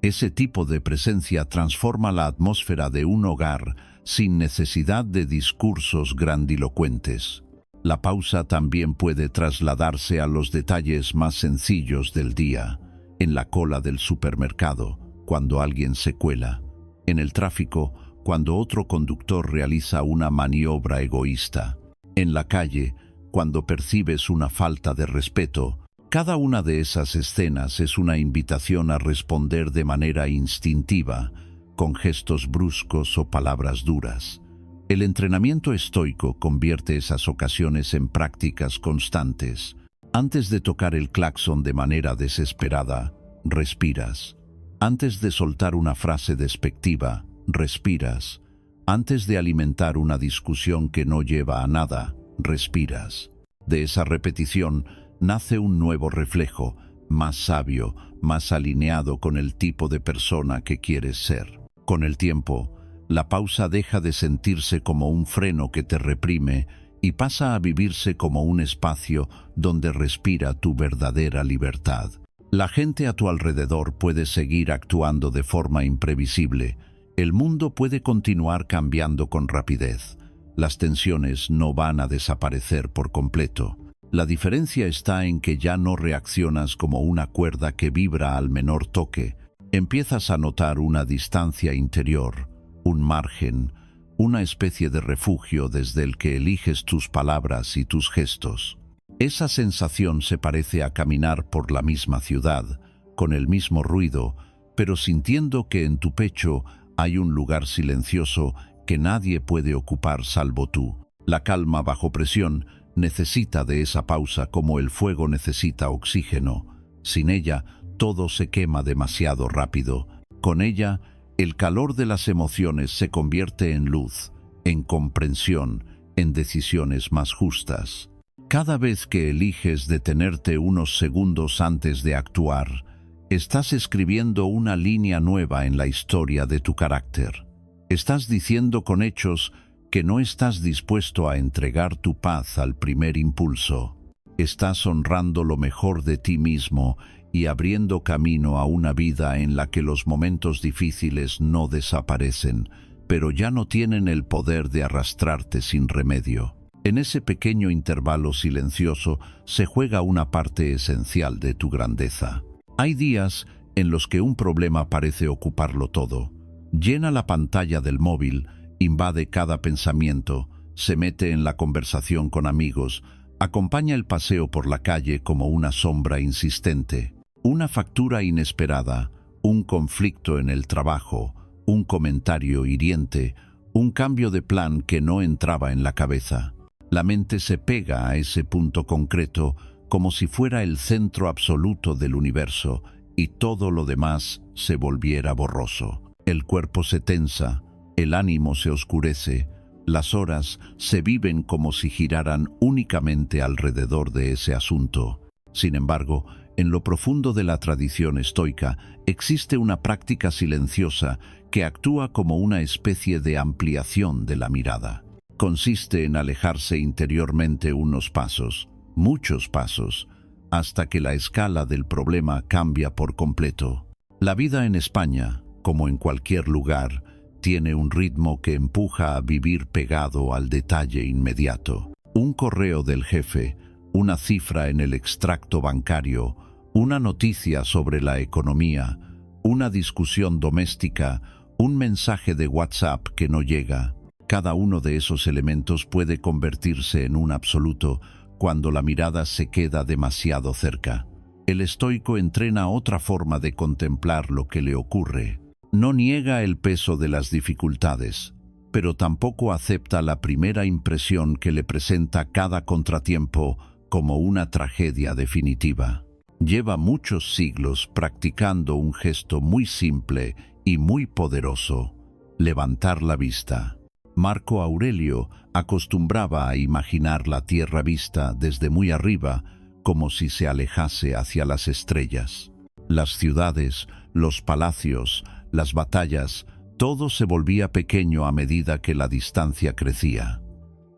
Ese tipo de presencia transforma la atmósfera de un hogar sin necesidad de discursos grandilocuentes. La pausa también puede trasladarse a los detalles más sencillos del día, en la cola del supermercado, cuando alguien se cuela, en el tráfico, cuando otro conductor realiza una maniobra egoísta, en la calle, cuando percibes una falta de respeto. Cada una de esas escenas es una invitación a responder de manera instintiva, con gestos bruscos o palabras duras. El entrenamiento estoico convierte esas ocasiones en prácticas constantes. Antes de tocar el claxon de manera desesperada, respiras. Antes de soltar una frase despectiva, respiras. Antes de alimentar una discusión que no lleva a nada, respiras. De esa repetición nace un nuevo reflejo, más sabio, más alineado con el tipo de persona que quieres ser. Con el tiempo, la pausa deja de sentirse como un freno que te reprime y pasa a vivirse como un espacio donde respira tu verdadera libertad. La gente a tu alrededor puede seguir actuando de forma imprevisible. El mundo puede continuar cambiando con rapidez. Las tensiones no van a desaparecer por completo. La diferencia está en que ya no reaccionas como una cuerda que vibra al menor toque. Empiezas a notar una distancia interior, un margen, una especie de refugio desde el que eliges tus palabras y tus gestos. Esa sensación se parece a caminar por la misma ciudad, con el mismo ruido, pero sintiendo que en tu pecho hay un lugar silencioso que nadie puede ocupar salvo tú. La calma bajo presión necesita de esa pausa como el fuego necesita oxígeno. Sin ella, todo se quema demasiado rápido. Con ella, el calor de las emociones se convierte en luz, en comprensión, en decisiones más justas. Cada vez que eliges detenerte unos segundos antes de actuar, estás escribiendo una línea nueva en la historia de tu carácter. Estás diciendo con hechos que no estás dispuesto a entregar tu paz al primer impulso. Estás honrando lo mejor de ti mismo y abriendo camino a una vida en la que los momentos difíciles no desaparecen, pero ya no tienen el poder de arrastrarte sin remedio. En ese pequeño intervalo silencioso se juega una parte esencial de tu grandeza. Hay días en los que un problema parece ocuparlo todo. Llena la pantalla del móvil, invade cada pensamiento, se mete en la conversación con amigos, acompaña el paseo por la calle como una sombra insistente. Una factura inesperada, un conflicto en el trabajo, un comentario hiriente, un cambio de plan que no entraba en la cabeza. La mente se pega a ese punto concreto como si fuera el centro absoluto del universo y todo lo demás se volviera borroso. El cuerpo se tensa, el ánimo se oscurece, las horas se viven como si giraran únicamente alrededor de ese asunto. Sin embargo, en lo profundo de la tradición estoica existe una práctica silenciosa que actúa como una especie de ampliación de la mirada. Consiste en alejarse interiormente unos pasos, muchos pasos, hasta que la escala del problema cambia por completo. La vida en España, como en cualquier lugar, tiene un ritmo que empuja a vivir pegado al detalle inmediato. Un correo del jefe, una cifra en el extracto bancario, una noticia sobre la economía, una discusión doméstica, un mensaje de WhatsApp que no llega. Cada uno de esos elementos puede convertirse en un absoluto cuando la mirada se queda demasiado cerca. El estoico entrena otra forma de contemplar lo que le ocurre. No niega el peso de las dificultades, pero tampoco acepta la primera impresión que le presenta cada contratiempo como una tragedia definitiva. Lleva muchos siglos practicando un gesto muy simple y muy poderoso: levantar la vista. Marco Aurelio acostumbraba a imaginar la tierra vista desde muy arriba, como si se alejase hacia las estrellas. Las ciudades, los palacios, las batallas, todo se volvía pequeño a medida que la distancia crecía.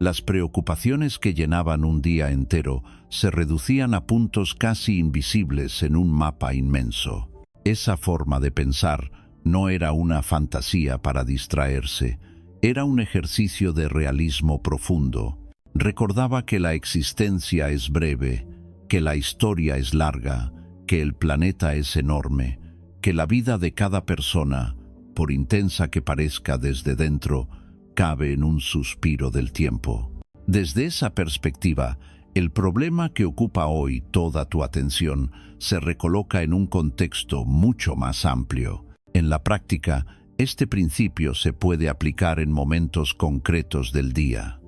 Las preocupaciones que llenaban un día entero se reducían a puntos casi invisibles en un mapa inmenso. Esa forma de pensar no era una fantasía para distraerse, era un ejercicio de realismo profundo. Recordaba que la existencia es breve, que la historia es larga, que el planeta es enorme, que la vida de cada persona, por intensa que parezca desde dentro, cabe en un suspiro del tiempo. Desde esa perspectiva, el problema que ocupa hoy toda tu atención se recoloca en un contexto mucho más amplio. En la práctica, este principio se puede aplicar en momentos concretos del día.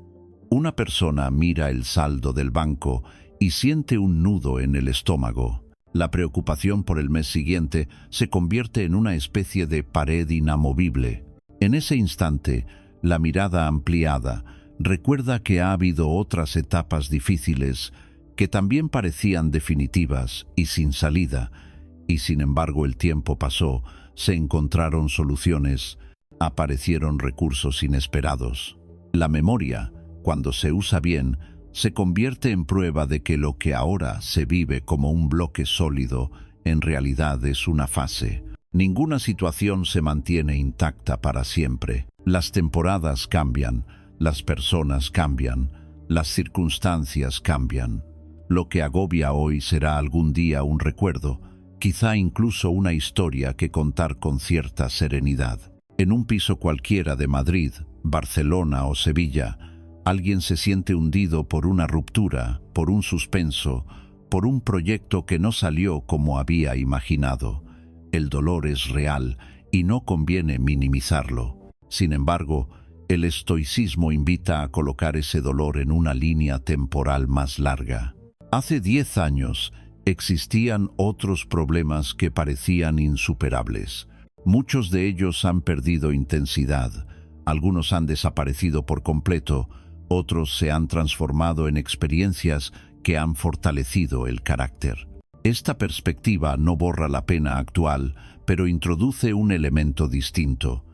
Una persona mira el saldo del banco y siente un nudo en el estómago. La preocupación por el mes siguiente se convierte en una especie de pared inamovible. En ese instante, la mirada ampliada recuerda que ha habido otras etapas difíciles que también parecían definitivas y sin salida, y sin embargo el tiempo pasó, se encontraron soluciones, aparecieron recursos inesperados. La memoria, cuando se usa bien, se convierte en prueba de que lo que ahora se vive como un bloque sólido, en realidad es una fase. Ninguna situación se mantiene intacta para siempre. Las temporadas cambian, las personas cambian, las circunstancias cambian. Lo que agobia hoy será algún día un recuerdo, quizá incluso una historia que contar con cierta serenidad. En un piso cualquiera de Madrid, Barcelona o Sevilla, alguien se siente hundido por una ruptura, por un suspenso, por un proyecto que no salió como había imaginado. El dolor es real y no conviene minimizarlo. Sin embargo, el estoicismo invita a colocar ese dolor en una línea temporal más larga. Hace 10 años existían otros problemas que parecían insuperables. Muchos de ellos han perdido intensidad, algunos han desaparecido por completo, otros se han transformado en experiencias que han fortalecido el carácter. Esta perspectiva no borra la pena actual, pero introduce un elemento distinto: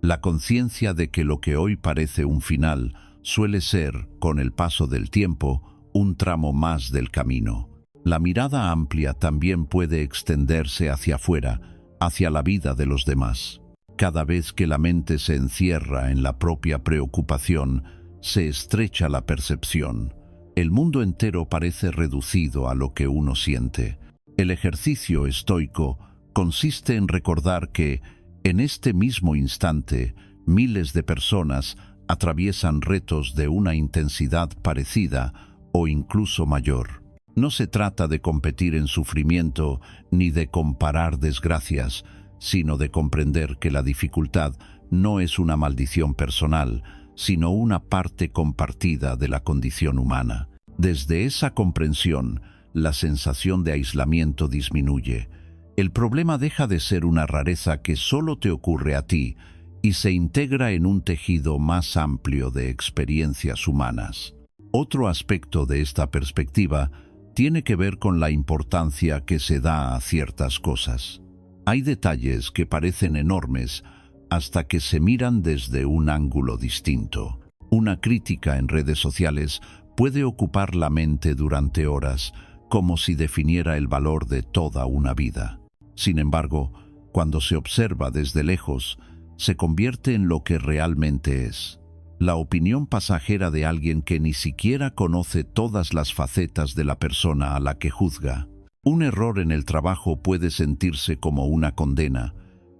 la conciencia de que lo que hoy parece un final suele ser, con el paso del tiempo, un tramo más del camino. La mirada amplia también puede extenderse hacia afuera, hacia la vida de los demás. Cada vez que la mente se encierra en la propia preocupación, se estrecha la percepción. El mundo entero parece reducido a lo que uno siente. El ejercicio estoico consiste en recordar que, en este mismo instante, miles de personas atraviesan retos de una intensidad parecida o incluso mayor. No se trata de competir en sufrimiento ni de comparar desgracias, sino de comprender que la dificultad no es una maldición personal, sino una parte compartida de la condición humana. Desde esa comprensión, la sensación de aislamiento disminuye. El problema deja de ser una rareza que solo te ocurre a ti y se integra en un tejido más amplio de experiencias humanas. Otro aspecto de esta perspectiva tiene que ver con la importancia que se da a ciertas cosas. Hay detalles que parecen enormes hasta que se miran desde un ángulo distinto. Una crítica en redes sociales puede ocupar la mente durante horas, como si definiera el valor de toda una vida. Sin embargo, cuando se observa desde lejos, se convierte en lo que realmente es: la opinión pasajera de alguien que ni siquiera conoce todas las facetas de la persona a la que juzga. Un error en el trabajo puede sentirse como una condena,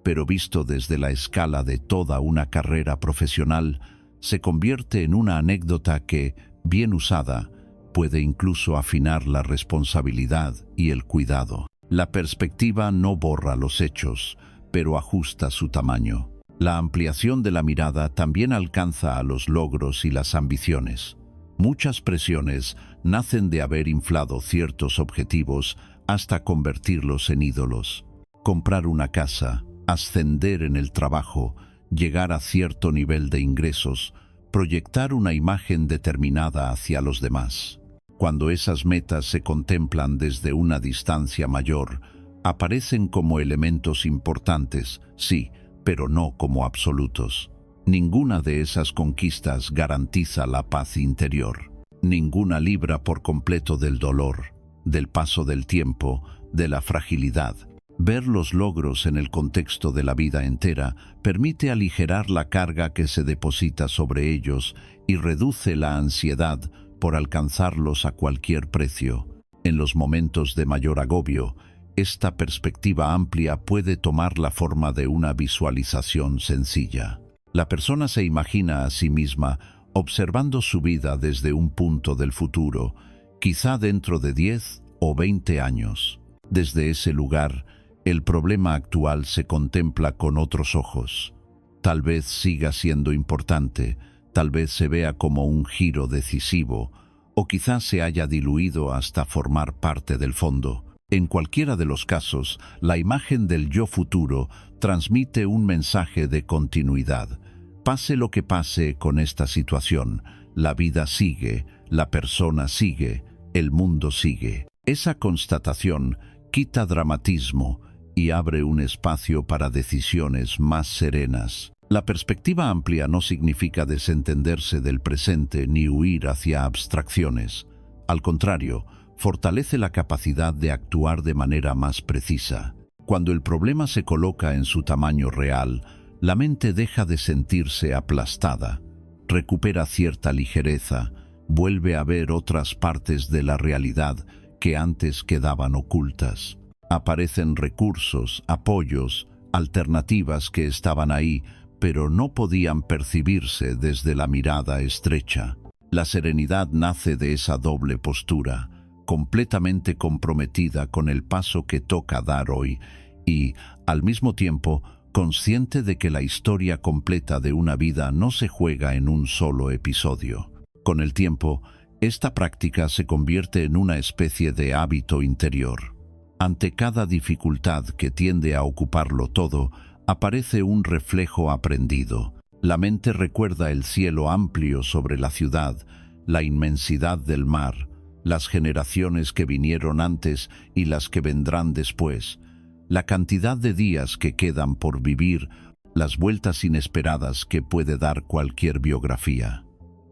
pero visto desde la escala de toda una carrera profesional, se convierte en una anécdota que, bien usada, puede incluso afinar la responsabilidad y el cuidado. La perspectiva no borra los hechos, pero ajusta su tamaño. La ampliación de la mirada también alcanza a los logros y las ambiciones. Muchas presiones nacen de haber inflado ciertos objetivos hasta convertirlos en ídolos. Comprar una casa, ascender en el trabajo, llegar a cierto nivel de ingresos, proyectar una imagen determinada hacia los demás. Cuando esas metas se contemplan desde una distancia mayor, aparecen como elementos importantes, sí, pero no como absolutos. Ninguna de esas conquistas garantiza la paz interior. Ninguna libra por completo del dolor, del paso del tiempo, de la fragilidad. Ver los logros en el contexto de la vida entera permite aligerar la carga que se deposita sobre ellos y reduce la ansiedad por alcanzarlos a cualquier precio. En los momentos de mayor agobio, esta perspectiva amplia puede tomar la forma de una visualización sencilla. La persona se imagina a sí misma observando su vida desde un punto del futuro, quizá dentro de 10 o 20 años. Desde ese lugar, el problema actual se contempla con otros ojos. Tal vez siga siendo importante, tal vez se vea como un giro decisivo, o quizás se haya diluido hasta formar parte del fondo. En cualquiera de los casos, la imagen del yo futuro transmite un mensaje de continuidad. Pase lo que pase con esta situación, la vida sigue, la persona sigue, el mundo sigue. Esa constatación quita dramatismo y abre un espacio para decisiones más serenas. La perspectiva amplia no significa desentenderse del presente ni huir hacia abstracciones. Al contrario, fortalece la capacidad de actuar de manera más precisa. Cuando el problema se coloca en su tamaño real, la mente deja de sentirse aplastada, recupera cierta ligereza, vuelve a ver otras partes de la realidad que antes quedaban ocultas. Aparecen recursos, apoyos, alternativas que estaban ahí, pero no podían percibirse desde la mirada estrecha. La serenidad nace de esa doble postura, completamente comprometida con el paso que toca dar hoy y, al mismo tiempo, consciente de que la historia completa de una vida no se juega en un solo episodio. Con el tiempo, esta práctica se convierte en una especie de hábito interior. Ante cada dificultad que tiende a ocuparlo todo, aparece un reflejo aprendido. La mente recuerda el cielo amplio sobre la ciudad, la inmensidad del mar, las generaciones que vinieron antes y las que vendrán después, la cantidad de días que quedan por vivir, las vueltas inesperadas que puede dar cualquier biografía.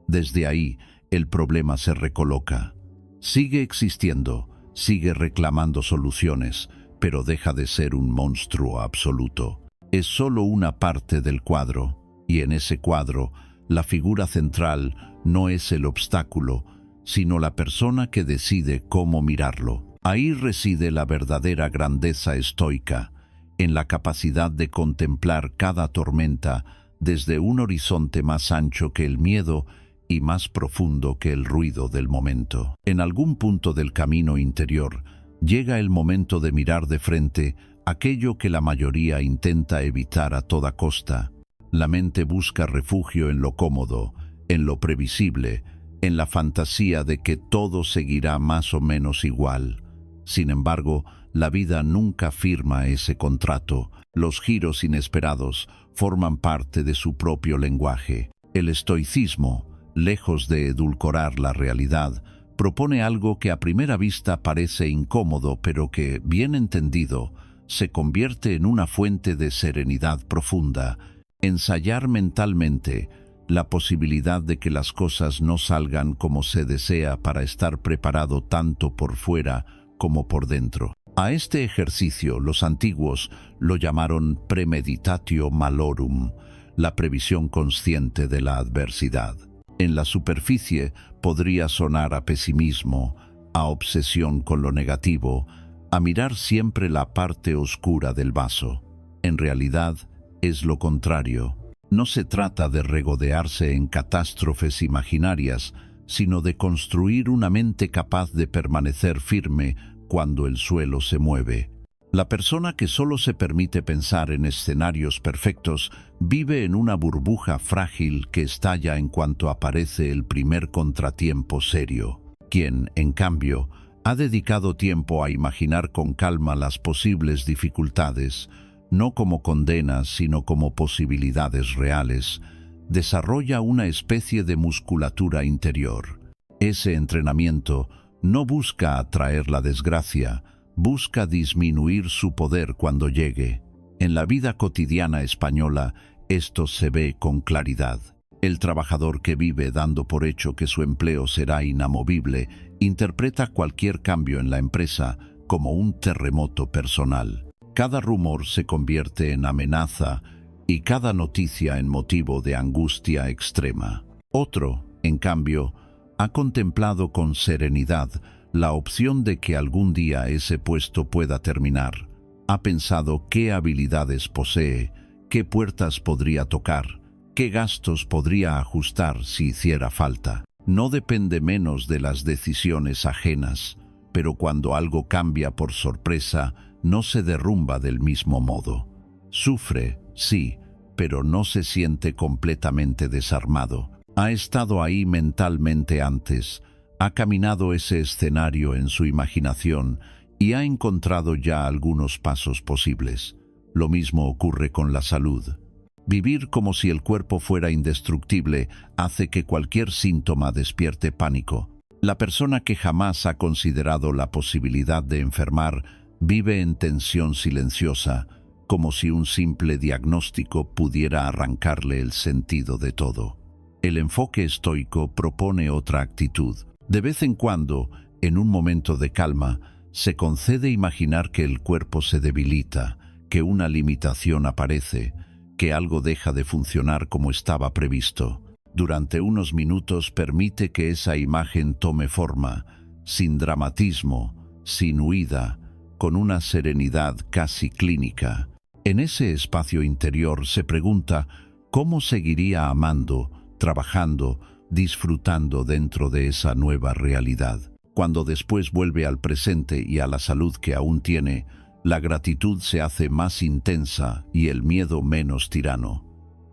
Desde ahí, el problema se recoloca. Sigue existiendo, sigue reclamando soluciones, pero deja de ser un monstruo absoluto. Es solo una parte del cuadro, y en ese cuadro, la figura central no es el obstáculo, sino la persona que decide cómo mirarlo. Ahí reside la verdadera grandeza estoica, en la capacidad de contemplar cada tormenta desde un horizonte más ancho que el miedo y más profundo que el ruido del momento. En algún punto del camino interior, llega el momento de mirar de frente aquello que la mayoría intenta evitar a toda costa. La mente busca refugio en lo cómodo, en lo previsible, en la fantasía de que todo seguirá más o menos igual. Sin embargo, la vida nunca firma ese contrato. Los giros inesperados forman parte de su propio lenguaje. El estoicismo, lejos de edulcorar la realidad, propone algo que a primera vista parece incómodo, pero que, bien entendido, se convierte en una fuente de serenidad profunda. Ensayar mentalmente la posibilidad de que las cosas no salgan como se desea para estar preparado tanto por fuera como por dentro. A este ejercicio los antiguos lo llamaron premeditatio malorum, la previsión consciente de la adversidad. En la superficie podría sonar a pesimismo, a obsesión con lo negativo, a mirar siempre la parte oscura del vaso. En realidad es lo contrario. No se trata de regodearse en catástrofes imaginarias, sino de construir una mente capaz de permanecer firme cuando el suelo se mueve. La persona que solo se permite pensar en escenarios perfectos vive en una burbuja frágil que estalla en cuanto aparece el primer contratiempo serio. Quien, en cambio, ha dedicado tiempo a imaginar con calma las posibles dificultades, no como condenas, sino como posibilidades reales, desarrolla una especie de musculatura interior. Ese entrenamiento no busca atraer la desgracia, busca disminuir su poder cuando llegue. En la vida cotidiana española, esto se ve con claridad. El trabajador que vive dando por hecho que su empleo será inamovible, interpreta cualquier cambio en la empresa como un terremoto personal. Cada rumor se convierte en amenaza y cada noticia en motivo de angustia extrema. Otro, en cambio, ha contemplado con serenidad la opción de que algún día ese puesto pueda terminar. Ha pensado qué habilidades posee, qué puertas podría tocar, qué gastos podría ajustar si hiciera falta. No depende menos de las decisiones ajenas, pero cuando algo cambia por sorpresa, no se derrumba del mismo modo. Sufre, sí, pero no se siente completamente desarmado. Ha estado ahí mentalmente antes, ha caminado ese escenario en su imaginación y ha encontrado ya algunos pasos posibles. Lo mismo ocurre con la salud. Vivir como si el cuerpo fuera indestructible hace que cualquier síntoma despierte pánico. La persona que jamás ha considerado la posibilidad de enfermar vive en tensión silenciosa, como si un simple diagnóstico pudiera arrancarle el sentido de todo. El enfoque estoico propone otra actitud. De vez en cuando, en un momento de calma, se concede imaginar que el cuerpo se debilita, que una limitación aparece, que algo deja de funcionar como estaba previsto. Durante unos minutos permite que esa imagen tome forma, sin dramatismo, sin huida, con una serenidad casi clínica. En ese espacio interior se pregunta cómo seguiría amando, trabajando, disfrutando dentro de esa nueva realidad. Cuando después vuelve al presente y a la salud que aún tiene, la gratitud se hace más intensa y el miedo menos tirano.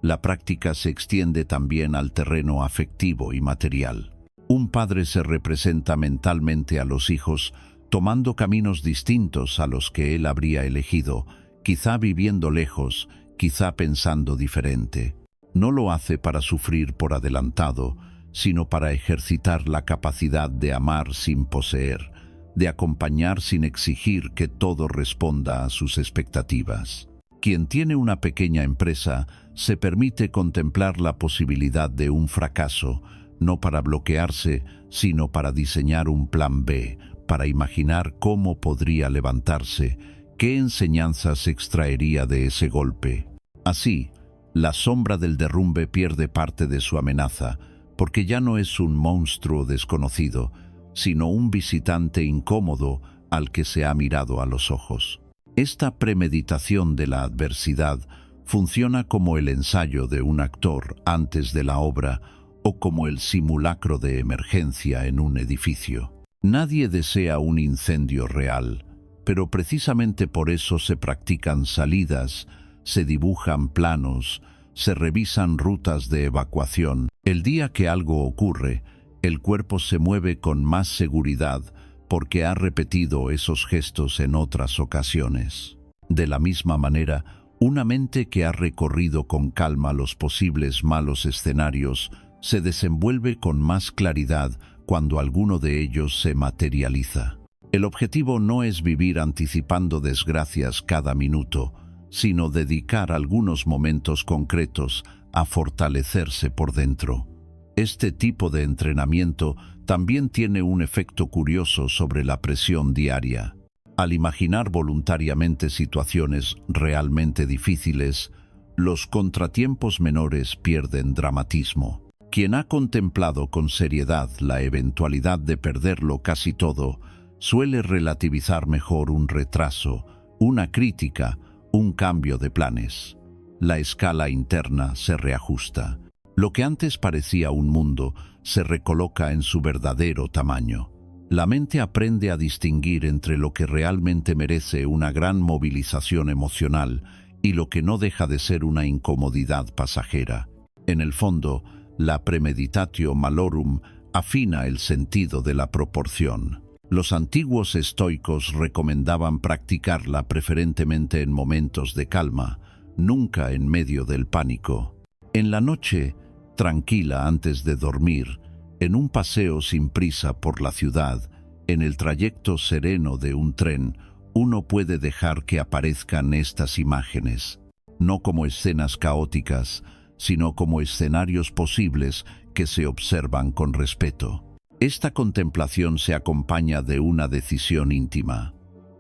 La práctica se extiende también al terreno afectivo y material. Un padre se representa mentalmente a los hijos tomando caminos distintos a los que él habría elegido, quizá viviendo lejos, quizá pensando diferente. No lo hace para sufrir por adelantado, sino para ejercitar la capacidad de amar sin poseer, de acompañar sin exigir que todo responda a sus expectativas. Quien tiene una pequeña empresa se permite contemplar la posibilidad de un fracaso, no para bloquearse, sino para diseñar un plan B, para imaginar cómo podría levantarse, qué enseñanzas extraería de ese golpe. Así, la sombra del derrumbe pierde parte de su amenaza, porque ya no es un monstruo desconocido, sino un visitante incómodo al que se ha mirado a los ojos. Esta premeditación de la adversidad funciona como el ensayo de un actor antes de la obra o como el simulacro de emergencia en un edificio. Nadie desea un incendio real, pero precisamente por eso se practican salidas, se dibujan planos, se revisan rutas de evacuación. El día que algo ocurre, el cuerpo se mueve con más seguridad porque ha repetido esos gestos en otras ocasiones. De la misma manera, una mente que ha recorrido con calma los posibles malos escenarios se desenvuelve con más claridad cuando alguno de ellos se materializa. El objetivo no es vivir anticipando desgracias cada minuto, sino dedicar algunos momentos concretos a fortalecerse por dentro. Este tipo de entrenamiento también tiene un efecto curioso sobre la presión diaria. Al imaginar voluntariamente situaciones realmente difíciles, los contratiempos menores pierden dramatismo. Quien ha contemplado con seriedad la eventualidad de perderlo casi todo, suele relativizar mejor un retraso, una crítica, un cambio de planes. La escala interna se reajusta. Lo que antes parecía un mundo se recoloca en su verdadero tamaño. La mente aprende a distinguir entre lo que realmente merece una gran movilización emocional y lo que no deja de ser una incomodidad pasajera. En el fondo, la premeditatio malorum afina el sentido de la proporción. Los antiguos estoicos recomendaban practicarla preferentemente en momentos de calma, nunca en medio del pánico. En la noche, tranquila antes de dormir, en un paseo sin prisa por la ciudad, en el trayecto sereno de un tren, uno puede dejar que aparezcan estas imágenes, no como escenas caóticas, sino como escenarios posibles que se observan con respeto. Esta contemplación se acompaña de una decisión íntima.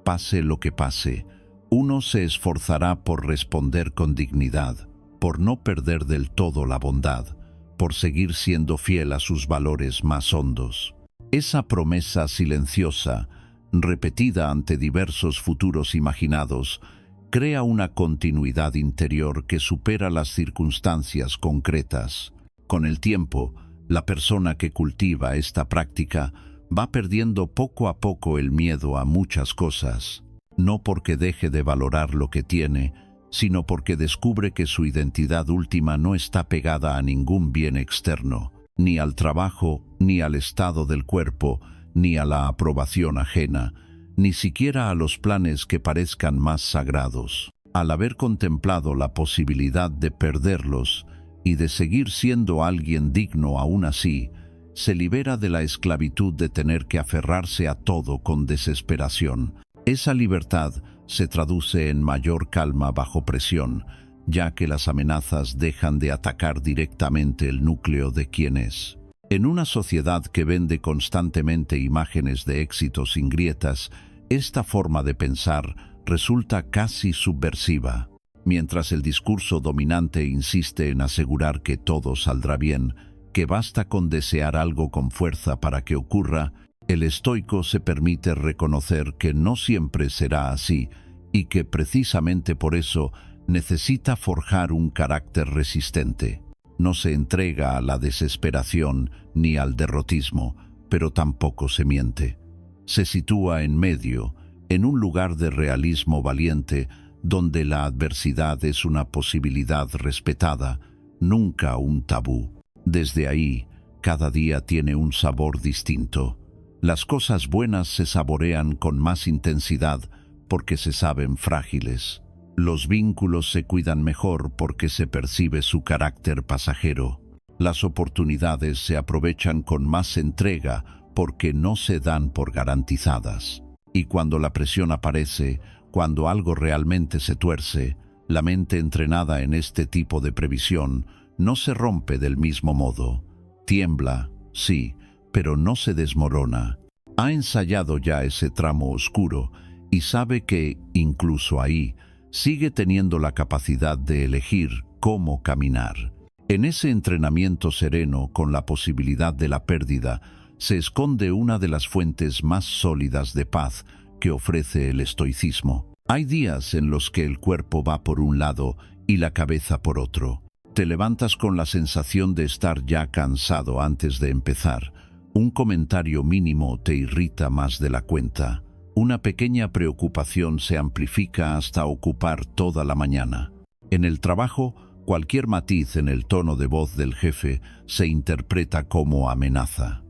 Pase lo que pase, uno se esforzará por responder con dignidad, por no perder del todo la bondad, por seguir siendo fiel a sus valores más hondos. Esa promesa silenciosa, repetida ante diversos futuros imaginados, crea una continuidad interior que supera las circunstancias concretas. Con el tiempo, la persona que cultiva esta práctica va perdiendo poco a poco el miedo a muchas cosas, no porque deje de valorar lo que tiene, sino porque descubre que su identidad última no está pegada a ningún bien externo, ni al trabajo, ni al estado del cuerpo, ni a la aprobación ajena, ni siquiera a los planes que parezcan más sagrados. Al haber contemplado la posibilidad de perderlos y de seguir siendo alguien digno aún así, se libera de la esclavitud de tener que aferrarse a todo con desesperación. Esa libertad se traduce en mayor calma bajo presión, ya que las amenazas dejan de atacar directamente el núcleo de quien es. En una sociedad que vende constantemente imágenes de éxito sin grietas, esta forma de pensar resulta casi subversiva. Mientras el discurso dominante insiste en asegurar que todo saldrá bien, que basta con desear algo con fuerza para que ocurra, el estoico se permite reconocer que no siempre será así y que precisamente por eso necesita forjar un carácter resistente. No se entrega a la desesperación ni al derrotismo, pero tampoco se miente. Se sitúa en medio, en un lugar de realismo valiente, donde la adversidad es una posibilidad respetada, nunca un tabú. Desde ahí, cada día tiene un sabor distinto. Las cosas buenas se saborean con más intensidad porque se saben frágiles. Los vínculos se cuidan mejor porque se percibe su carácter pasajero. Las oportunidades se aprovechan con más entrega porque no se dan por garantizadas. Y cuando la presión aparece, cuando algo realmente se tuerce, la mente entrenada en este tipo de previsión no se rompe del mismo modo. Tiembla, sí, pero no se desmorona. Ha ensayado ya ese tramo oscuro y sabe que, incluso ahí, sigue teniendo la capacidad de elegir cómo caminar. En ese entrenamiento sereno con la posibilidad de la pérdida, se esconde una de las fuentes más sólidas de paz que ofrece el estoicismo. Hay días en los que el cuerpo va por un lado y la cabeza por otro. Te levantas con la sensación de estar ya cansado antes de empezar. Un comentario mínimo te irrita más de la cuenta. Una pequeña preocupación se amplifica hasta ocupar toda la mañana. En el trabajo, Cualquier matiz en el tono de voz del jefe se interpreta como amenaza.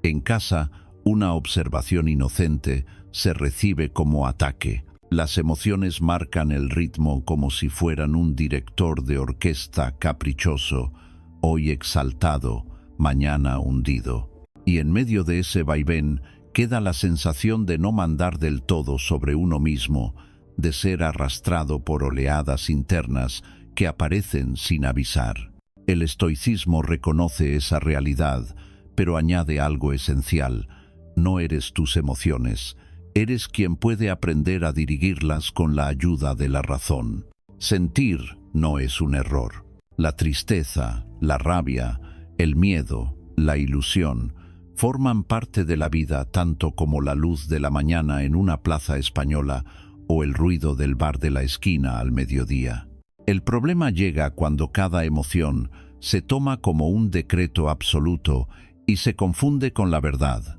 En casa, una observación inocente se recibe como ataque. Las emociones marcan el ritmo como si fueran un director de orquesta caprichoso, hoy exaltado, mañana hundido. Y en medio de ese vaivén queda la sensación de no mandar del todo sobre uno mismo, de ser arrastrado por oleadas internas que aparecen sin avisar. El estoicismo reconoce esa realidad, pero añade algo esencial: no eres tus emociones, eres quien puede aprender a dirigirlas con la ayuda de la razón. Sentir no es un error. La tristeza, la rabia, el miedo, la ilusión, forman parte de la vida tanto como la luz de la mañana en una plaza española o el ruido del bar de la esquina al mediodía. El problema llega cuando cada emoción se toma como un decreto absoluto y se confunde con la verdad.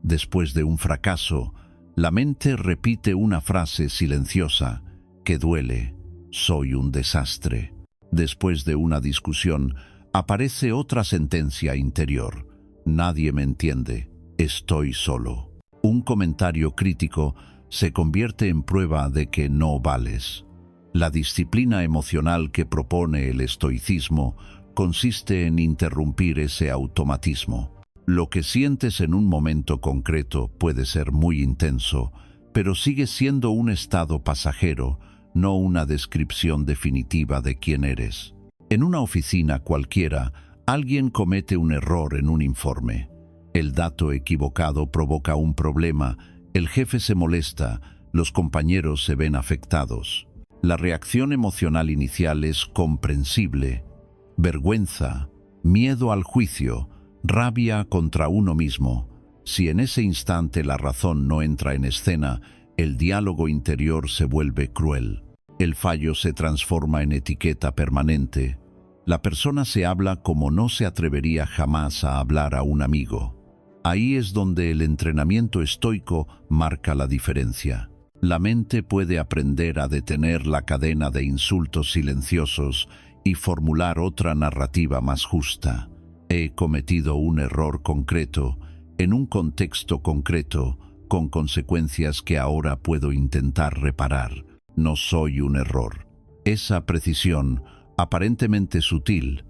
Después de un fracaso, la mente repite una frase silenciosa que duele: soy un desastre. Después de una discusión, aparece otra sentencia interior: nadie me entiende, estoy solo. Un comentario crítico se convierte en prueba de que no vales. La disciplina emocional que propone el estoicismo consiste en interrumpir ese automatismo. Lo que sientes en un momento concreto puede ser muy intenso, pero sigue siendo un estado pasajero, no una descripción definitiva de quién eres. En una oficina cualquiera, alguien comete un error en un informe. El dato equivocado provoca un problema, el jefe se molesta, los compañeros se ven afectados. La reacción emocional inicial es comprensible: vergüenza, miedo al juicio, rabia contra uno mismo. Si en ese instante la razón no entra en escena, el diálogo interior se vuelve cruel. El fallo se transforma en etiqueta permanente. La persona se habla como no se atrevería jamás a hablar a un amigo. Ahí es donde el entrenamiento estoico marca la diferencia. La mente puede aprender a detener la cadena de insultos silenciosos y formular otra narrativa más justa. He cometido un error concreto, en un contexto concreto, con consecuencias que ahora puedo intentar reparar. No soy un error. Esa precisión, aparentemente sutil,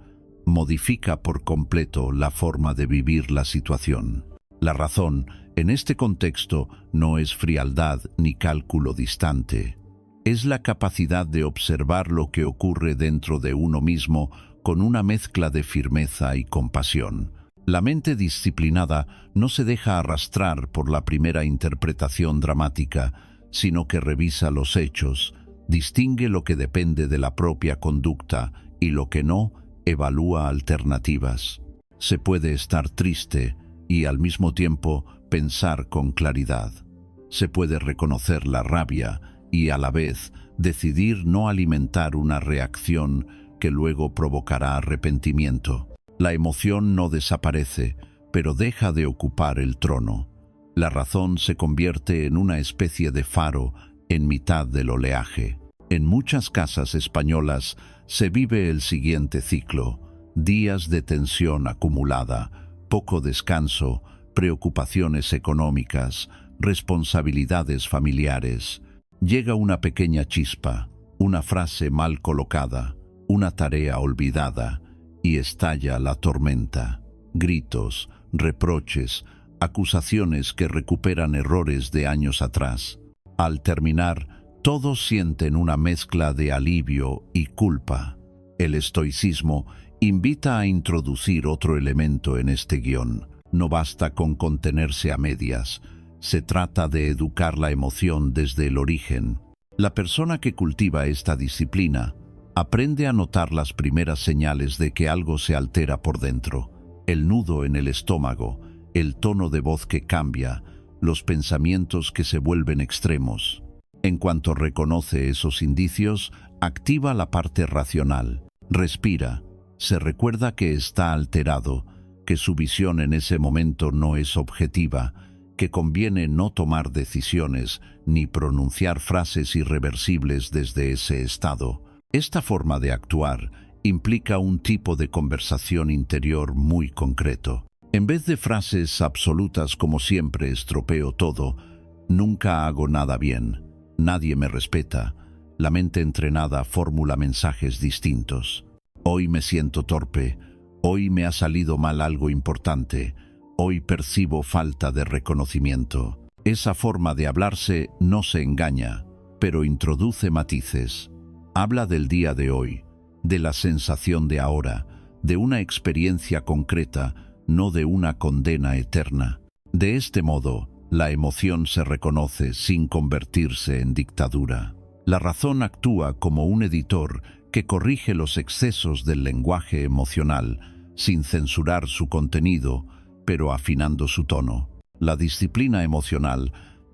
modifica por completo la forma de vivir la situación. La razón, en este contexto, no es frialdad ni cálculo distante. Es la capacidad de observar lo que ocurre dentro de uno mismo con una mezcla de firmeza y compasión. La mente disciplinada no se deja arrastrar por la primera interpretación dramática, sino que revisa los hechos, distingue lo que depende de la propia conducta y lo que no, evalúa alternativas. Se puede estar triste y al mismo tiempo pensar con claridad. Se puede reconocer la rabia y a la vez decidir no alimentar una reacción que luego provocará arrepentimiento. La emoción no desaparece, pero deja de ocupar el trono. La razón se convierte en una especie de faro en mitad del oleaje. En muchas casas españolas se vive el siguiente ciclo: días de tensión acumulada, poco descanso, preocupaciones económicas, responsabilidades familiares. Llega una pequeña chispa, una frase mal colocada, una tarea olvidada, y estalla la tormenta. Gritos, reproches, acusaciones que recuperan errores de años atrás. Al terminar, todos sienten una mezcla de alivio y culpa. El estoicismo invita a introducir otro elemento en este guión. No basta con contenerse a medias. Se trata de educar la emoción desde el origen. La persona que cultiva esta disciplina aprende a notar las primeras señales de que algo se altera por dentro: el nudo en el estómago, el tono de voz que cambia, los pensamientos que se vuelven extremos. En cuanto reconoce esos indicios, activa la parte racional. Respira, se recuerda que está alterado, que su visión en ese momento no es objetiva, que conviene no tomar decisiones ni pronunciar frases irreversibles desde ese estado. Esta forma de actuar implica un tipo de conversación interior muy concreto. En vez de frases absolutas como siempre estropeo todo, nunca hago nada bien, nadie me respeta, la mente entrenada formula mensajes distintos. Hoy me siento torpe, hoy me ha salido mal algo importante, hoy percibo falta de reconocimiento. Esa forma de hablarse no se engaña, pero introduce matices. Habla del día de hoy, de la sensación de ahora, de una experiencia concreta, no de una condena eterna. De este modo, la emoción se reconoce sin convertirse en dictadura. La razón actúa como un editor que corrige los excesos del lenguaje emocional, sin censurar su contenido, pero afinando su tono. La disciplina emocional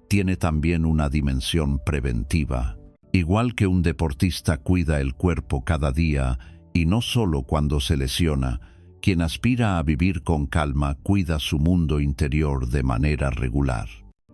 tiene también una dimensión preventiva. Igual que un deportista cuida el cuerpo cada día y no solo cuando se lesiona, quien aspira a vivir con calma cuida su mundo interior de manera regular.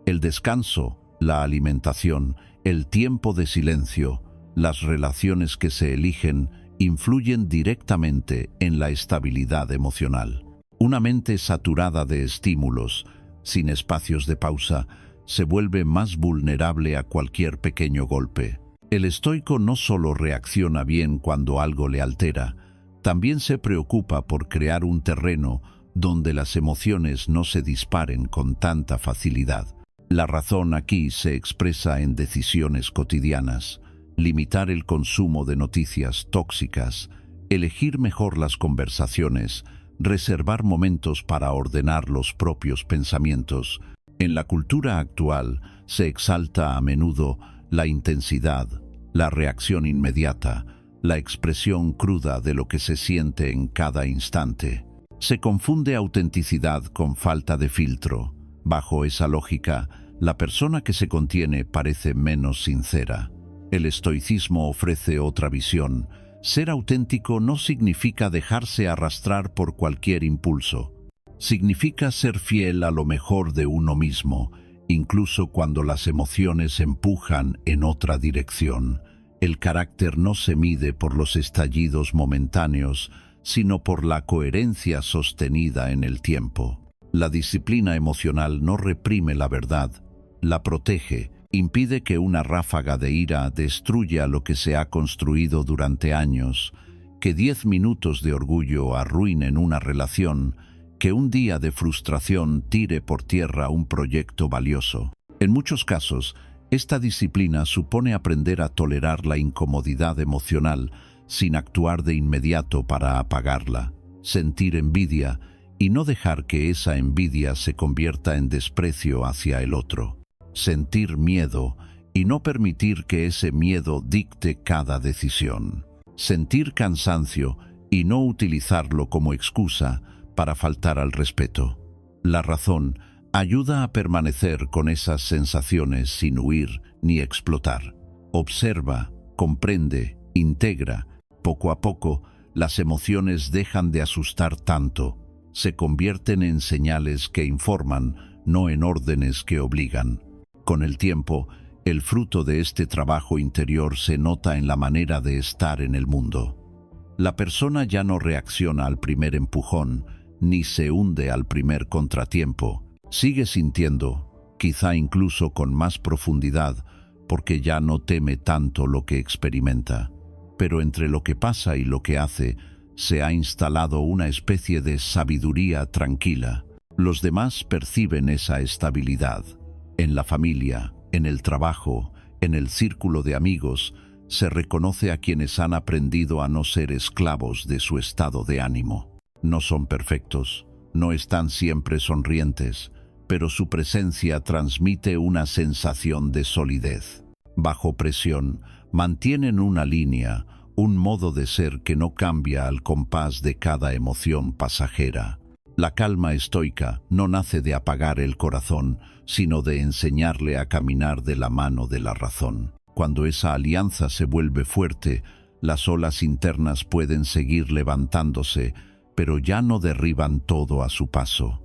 El descanso, la alimentación, el tiempo de silencio, las relaciones que se eligen influyen directamente en la estabilidad emocional. Una mente saturada de estímulos, sin espacios de pausa, se vuelve más vulnerable a cualquier pequeño golpe. El estoico no solo reacciona bien cuando algo le altera, también se preocupa por crear un terreno donde las emociones no se disparen con tanta facilidad. La razón aquí se expresa en decisiones cotidianas: limitar el consumo de noticias tóxicas, elegir mejor las conversaciones, reservar momentos para ordenar los propios pensamientos. En la cultura actual se exalta a menudo la intensidad, la reacción inmediata, la expresión cruda de lo que se siente en cada instante. Se confunde autenticidad con falta de filtro. Bajo esa lógica, la persona que se contiene parece menos sincera. El estoicismo ofrece otra visión. Ser auténtico no significa dejarse arrastrar por cualquier impulso. Significa ser fiel a lo mejor de uno mismo, incluso cuando las emociones empujan en otra dirección. El carácter no se mide por los estallidos momentáneos, sino por la coherencia sostenida en el tiempo. La disciplina emocional no reprime la verdad, la protege, impide que una ráfaga de ira destruya lo que se ha construido durante años, que 10 minutos de orgullo arruinen una relación, que un día de frustración tire por tierra un proyecto valioso. En muchos casos, esta disciplina supone aprender a tolerar la incomodidad emocional sin actuar de inmediato para apagarla, sentir envidia y no dejar que esa envidia se convierta en desprecio hacia el otro, sentir miedo y no permitir que ese miedo dicte cada decisión, sentir cansancio y no utilizarlo como excusa para faltar al respeto. La razón ayuda a permanecer con esas sensaciones sin huir ni explotar. Observa, comprende, integra. Poco a poco, las emociones dejan de asustar tanto. Se convierten en señales que informan, no en órdenes que obligan. Con el tiempo, el fruto de este trabajo interior se nota en la manera de estar en el mundo. La persona ya no reacciona al primer empujón, ni se hunde al primer contratiempo. Sigue sintiendo, quizá incluso con más profundidad, porque ya no teme tanto lo que experimenta. Pero entre lo que pasa y lo que hace, se ha instalado una especie de sabiduría tranquila. Los demás perciben esa estabilidad. En la familia, en el trabajo, en el círculo de amigos, se reconoce a quienes han aprendido a no ser esclavos de su estado de ánimo. No son perfectos, no están siempre sonrientes, pero su presencia transmite una sensación de solidez. Bajo presión, mantienen una línea, un modo de ser que no cambia al compás de cada emoción pasajera. La calma estoica no nace de apagar el corazón, sino de enseñarle a caminar de la mano de la razón. Cuando esa alianza se vuelve fuerte, las olas internas pueden seguir levantándose, pero ya no derriban todo a su paso.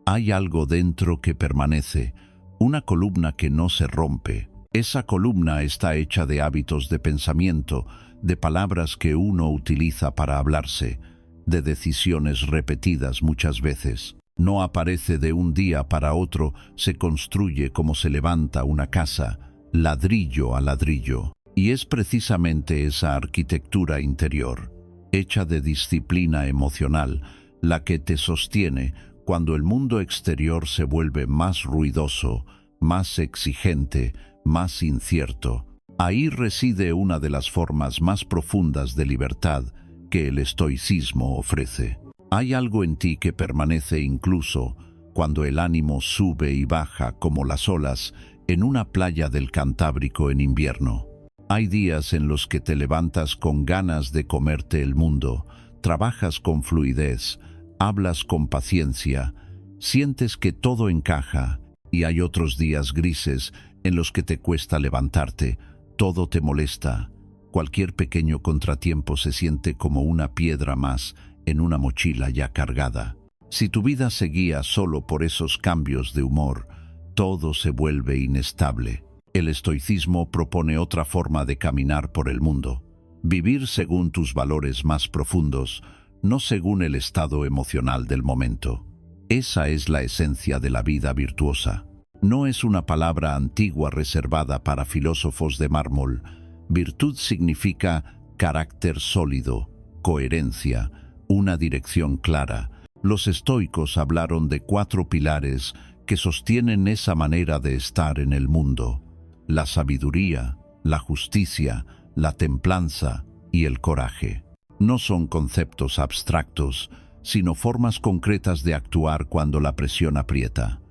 Hay algo dentro que permanece, una columna que no se rompe. Esa columna está hecha de hábitos de pensamiento, de palabras que uno utiliza para hablarse, de decisiones repetidas muchas veces. No aparece de un día para otro, se construye como se levanta una casa, ladrillo a ladrillo. Y es precisamente esa arquitectura interior, hecha de disciplina emocional, la que te sostiene cuando el mundo exterior se vuelve más ruidoso, más exigente, más incierto. Ahí reside una de las formas más profundas de libertad que el estoicismo ofrece. Hay algo en ti que permanece incluso cuando el ánimo sube y baja como las olas en una playa del Cantábrico en invierno. Hay días en los que te levantas con ganas de comerte el mundo, trabajas con fluidez, hablas con paciencia, sientes que todo encaja, y hay otros días grises en los que te cuesta levantarte, todo te molesta. Cualquier pequeño contratiempo se siente como una piedra más en una mochila ya cargada. Si tu vida se guía solo por esos cambios de humor, todo se vuelve inestable. El estoicismo propone otra forma de caminar por el mundo. Vivir según tus valores más profundos, no según el estado emocional del momento. Esa es la esencia de la vida virtuosa. No es una palabra antigua reservada para filósofos de mármol. Virtud significa carácter sólido, coherencia, una dirección clara. Los estoicos hablaron de 4 pilares que sostienen esa manera de estar en el mundo: la sabiduría, la justicia, la templanza y el coraje. No son conceptos abstractos, sino formas concretas de actuar cuando la presión aprieta.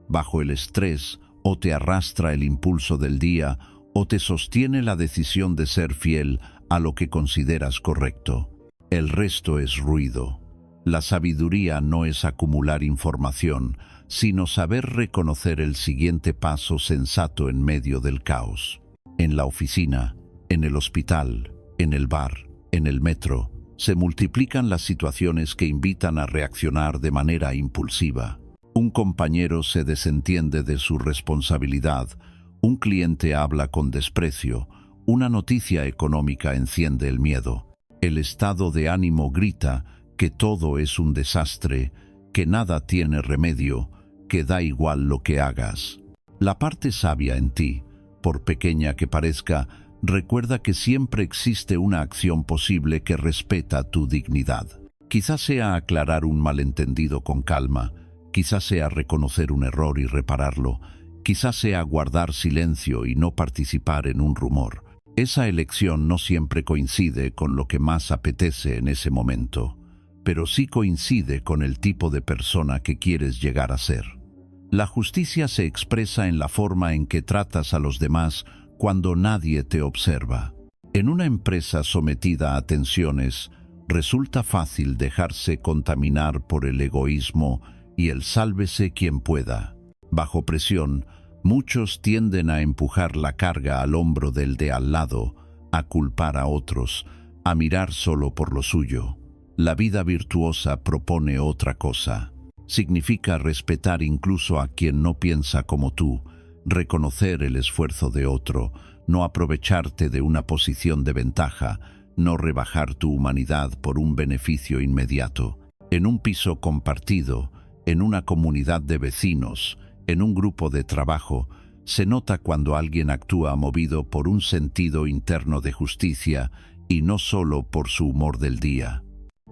Bajo el estrés, o te arrastra el impulso del día, o te sostiene la decisión de ser fiel a lo que consideras correcto. El resto es ruido. La sabiduría no es acumular información, sino saber reconocer el siguiente paso sensato en medio del caos. En la oficina, en el hospital, en el bar, en el metro, se multiplican las situaciones que invitan a reaccionar de manera impulsiva. Un compañero se desentiende de su responsabilidad, un cliente habla con desprecio, una noticia económica enciende el miedo. El estado de ánimo grita que todo es un desastre, que nada tiene remedio, que da igual lo que hagas. La parte sabia en ti, por pequeña que parezca, recuerda que siempre existe una acción posible que respeta tu dignidad. Quizás sea aclarar un malentendido con calma, quizás sea reconocer un error y repararlo, quizás sea guardar silencio y no participar en un rumor. Esa elección no siempre coincide con lo que más apetece en ese momento, pero sí coincide con el tipo de persona que quieres llegar a ser. La justicia se expresa en la forma en que tratas a los demás cuando nadie te observa. En una empresa sometida a tensiones, resulta fácil dejarse contaminar por el egoísmo y el sálvese quien pueda. Bajo presión, muchos tienden a empujar la carga al hombro del de al lado, a culpar a otros, a mirar solo por lo suyo. La vida virtuosa propone otra cosa. Significa respetar incluso a quien no piensa como tú, reconocer el esfuerzo de otro, no aprovecharte de una posición de ventaja, no rebajar tu humanidad por un beneficio inmediato. En un piso compartido, en una comunidad de vecinos, en un grupo de trabajo, se nota cuando alguien actúa movido por un sentido interno de justicia y no solo por su humor del día.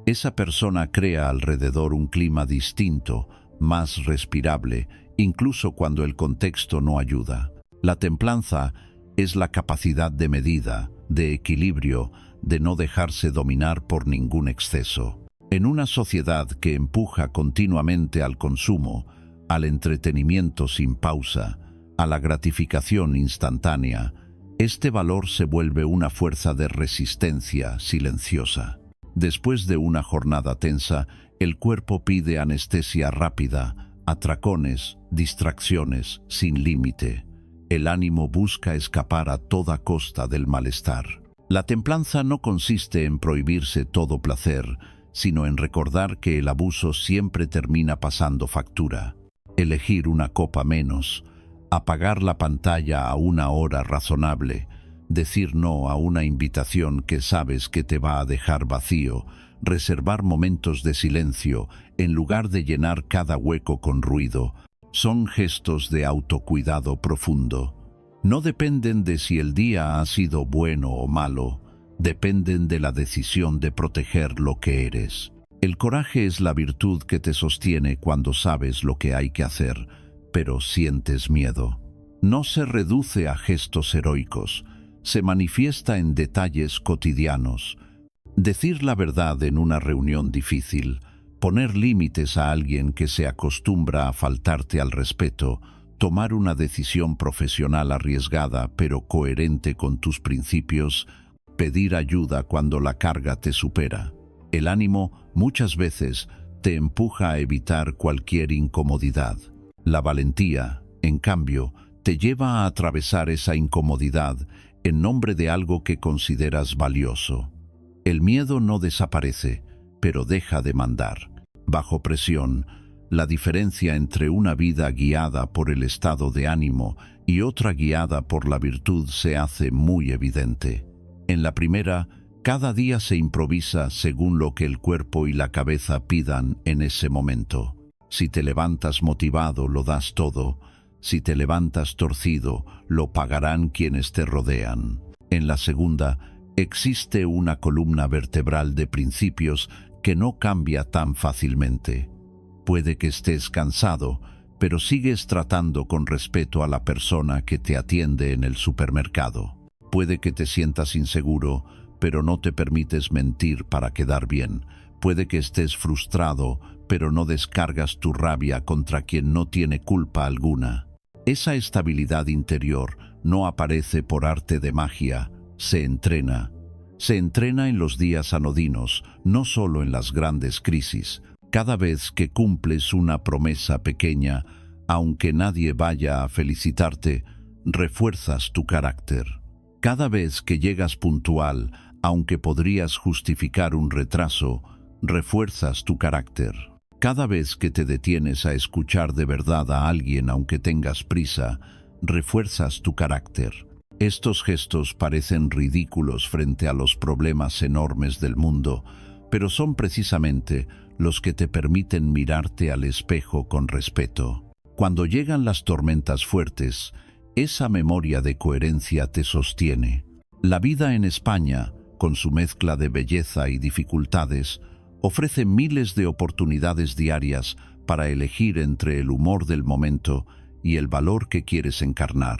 Esa persona crea alrededor un clima distinto, más respirable, incluso cuando el contexto no ayuda. La templanza es la capacidad de medida, de equilibrio, de no dejarse dominar por ningún exceso. En una sociedad que empuja continuamente al consumo, al entretenimiento sin pausa, a la gratificación instantánea, este valor se vuelve una fuerza de resistencia silenciosa. Después de una jornada tensa, el cuerpo pide anestesia rápida, atracones, distracciones sin límite. El ánimo busca escapar a toda costa del malestar. La templanza no consiste en prohibirse todo placer, sino en recordar que el abuso siempre termina pasando factura. Elegir una copa menos, apagar la pantalla a una hora razonable, decir no a una invitación que sabes que te va a dejar vacío, reservar momentos de silencio en lugar de llenar cada hueco con ruido, son gestos de autocuidado profundo. No dependen de si el día ha sido bueno o malo, dependen de la decisión de proteger lo que eres. El coraje es la virtud que te sostiene cuando sabes lo que hay que hacer, pero sientes miedo. No se reduce a gestos heroicos, se manifiesta en detalles cotidianos. Decir la verdad en una reunión difícil, poner límites a alguien que se acostumbra a faltarte al respeto, tomar una decisión profesional arriesgada pero coherente con tus principios, pedir ayuda cuando la carga te supera. El ánimo muchas veces te empuja a evitar cualquier incomodidad. La valentía, en cambio, te lleva a atravesar esa incomodidad en nombre de algo que consideras valioso. El miedo no desaparece, pero deja de mandar. Bajo presión, la diferencia entre una vida guiada por el estado de ánimo y otra guiada por la virtud se hace muy evidente. En la primera, cada día se improvisa según lo que el cuerpo y la cabeza pidan en ese momento. Si te levantas motivado, lo das todo. Si te levantas torcido, lo pagarán quienes te rodean. En la segunda, existe una columna vertebral de principios que no cambia tan fácilmente. Puede que estés cansado, pero sigues tratando con respeto a la persona que te atiende en el supermercado. Puede que te sientas inseguro, pero no te permites mentir para quedar bien. Puede que estés frustrado, pero no descargas tu rabia contra quien no tiene culpa alguna. Esa estabilidad interior no aparece por arte de magia, se entrena. Se entrena en los días anodinos, no solo en las grandes crisis. Cada vez que cumples una promesa pequeña, aunque nadie vaya a felicitarte, refuerzas tu carácter. Cada vez que llegas puntual, aunque podrías justificar un retraso, refuerzas tu carácter. Cada vez que te detienes a escuchar de verdad a alguien aunque tengas prisa, refuerzas tu carácter. Estos gestos parecen ridículos frente a los problemas enormes del mundo, pero son precisamente los que te permiten mirarte al espejo con respeto. Cuando llegan las tormentas fuertes, esa memoria de coherencia te sostiene. La vida en España, con su mezcla de belleza y dificultades, ofrece miles de oportunidades diarias para elegir entre el humor del momento y el valor que quieres encarnar.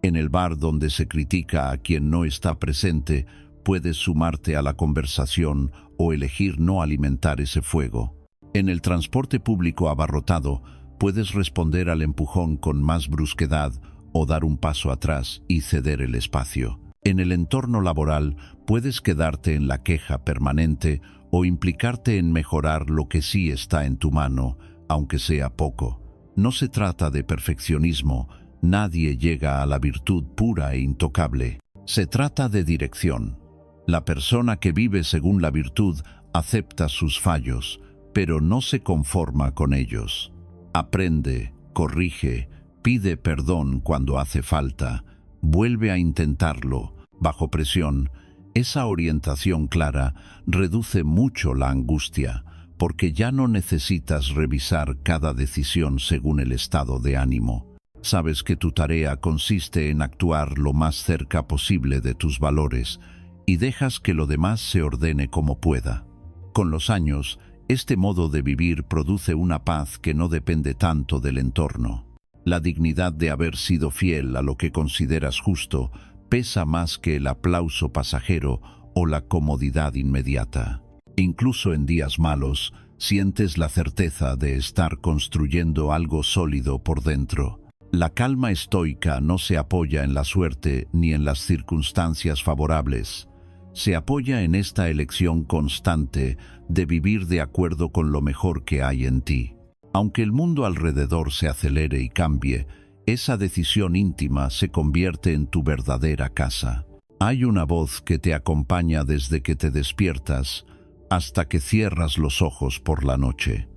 En el bar donde se critica a quien no está presente, puedes sumarte a la conversación o elegir no alimentar ese fuego. En el transporte público abarrotado, puedes responder al empujón con más brusquedad o dar un paso atrás y ceder el espacio. En el entorno laboral, puedes quedarte en la queja permanente o implicarte en mejorar lo que sí está en tu mano, aunque sea poco. No se trata de perfeccionismo, nadie llega a la virtud pura e intocable. Se trata de dirección. La persona que vive según la virtud acepta sus fallos, pero no se conforma con ellos. Aprende, corrige, pide perdón cuando hace falta, vuelve a intentarlo. Bajo presión, esa orientación clara reduce mucho la angustia, porque ya no necesitas revisar cada decisión según el estado de ánimo. Sabes que tu tarea consiste en actuar lo más cerca posible de tus valores y dejas que lo demás se ordene como pueda. Con los años, este modo de vivir produce una paz que no depende tanto del entorno. La dignidad de haber sido fiel a lo que consideras justo pesa más que el aplauso pasajero o la comodidad inmediata. Incluso en días malos, sientes la certeza de estar construyendo algo sólido por dentro. La calma estoica no se apoya en la suerte ni en las circunstancias favorables. Se apoya en esta elección constante de vivir de acuerdo con lo mejor que hay en ti. Aunque el mundo alrededor se acelere y cambie, esa decisión íntima se convierte en tu verdadera casa. Hay una voz que te acompaña desde que te despiertas hasta que cierras los ojos por la noche.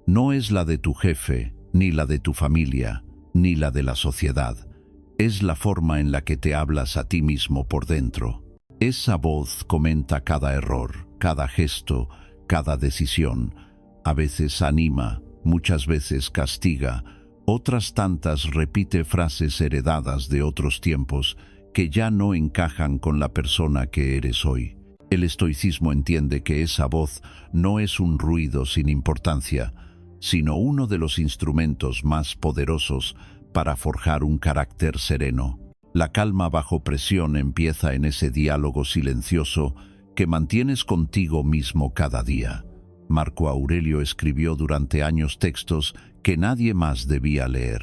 No es la de tu jefe, ni la de tu familia, ni la de la sociedad. Es la forma en la que te hablas a ti mismo por dentro. Esa voz comenta cada error, cada gesto, cada decisión. A veces anima, muchas veces castiga, otras tantas repite frases heredadas de otros tiempos que ya no encajan con la persona que eres hoy. El estoicismo entiende que esa voz no es un ruido sin importancia, sino uno de los instrumentos más poderosos para forjar un carácter sereno. La calma bajo presión empieza en ese diálogo silencioso que mantienes contigo mismo cada día. Marco Aurelio escribió durante años textos que nadie más debía leer.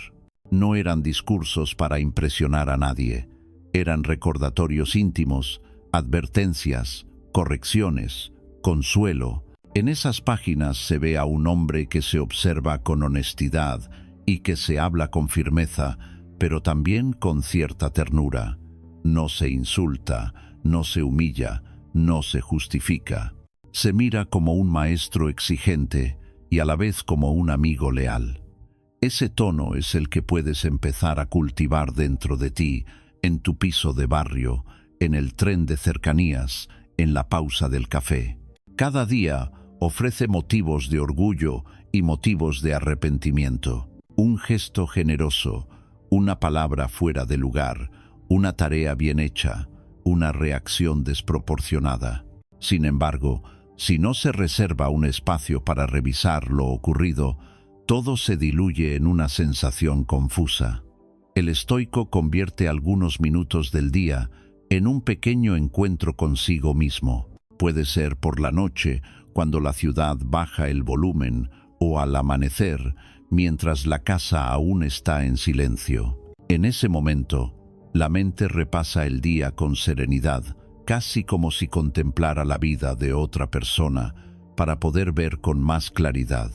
No eran discursos para impresionar a nadie, eran recordatorios íntimos, advertencias, correcciones, consuelo. En esas páginas se ve a un hombre que se observa con honestidad y que se habla con firmeza, pero también con cierta ternura. No se insulta, no se humilla, no se justifica. Se mira como un maestro exigente y a la vez como un amigo leal. Ese tono es el que puedes empezar a cultivar dentro de ti, en tu piso de barrio, en el tren de cercanías, en la pausa del café. Cada día ofrece motivos de orgullo y motivos de arrepentimiento. Un gesto generoso, una palabra fuera de lugar, una tarea bien hecha, una reacción desproporcionada. Sin embargo, si no se reserva un espacio para revisar lo ocurrido, todo se diluye en una sensación confusa. El estoico convierte algunos minutos del día en un pequeño encuentro consigo mismo. Puede ser por la noche, cuando la ciudad baja el volumen, o al amanecer, mientras la casa aún está en silencio. En ese momento, la mente repasa el día con serenidad, casi como si contemplara la vida de otra persona, para poder ver con más claridad.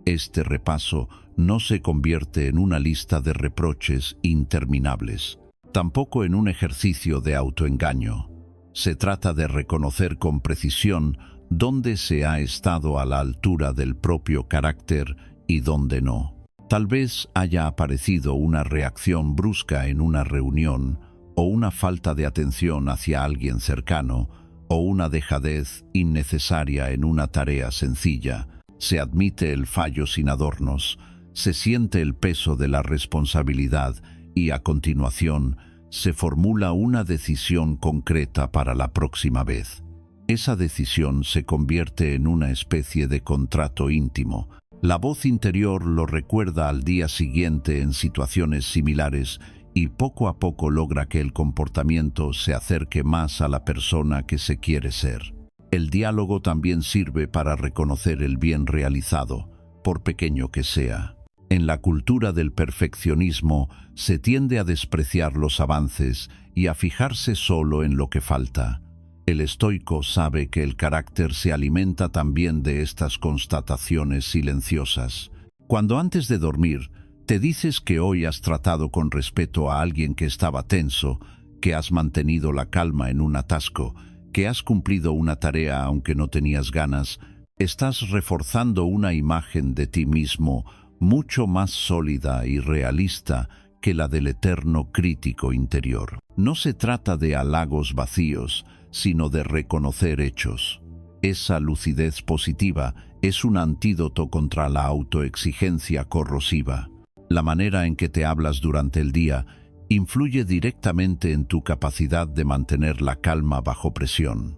Este repaso no se convierte en una lista de reproches interminables, tampoco en un ejercicio de autoengaño. Se trata de reconocer con precisión dónde se ha estado a la altura del propio carácter y dónde no. Tal vez haya aparecido una reacción brusca en una reunión, o una falta de atención hacia alguien cercano, o una dejadez innecesaria en una tarea sencilla. Se admite el fallo sin adornos, se siente el peso de la responsabilidad y a continuación se formula una decisión concreta para la próxima vez. Esa decisión se convierte en una especie de contrato íntimo. La voz interior lo recuerda al día siguiente en situaciones similares y poco a poco logra que el comportamiento se acerque más a la persona que se quiere ser. El diálogo también sirve para reconocer el bien realizado, por pequeño que sea. En la cultura del perfeccionismo se tiende a despreciar los avances y a fijarse solo en lo que falta. El estoico sabe que el carácter se alimenta también de estas constataciones silenciosas. Cuando antes de dormir te dices que hoy has tratado con respeto a alguien que estaba tenso, que has mantenido la calma en un atasco, que has cumplido una tarea aunque no tenías ganas, estás reforzando una imagen de ti mismo mucho más sólida y realista que la del eterno crítico interior. No se trata de halagos vacíos, sino de reconocer hechos. Esa lucidez positiva es un antídoto contra la autoexigencia corrosiva. La manera en que te hablas durante el día influye directamente en tu capacidad de mantener la calma bajo presión.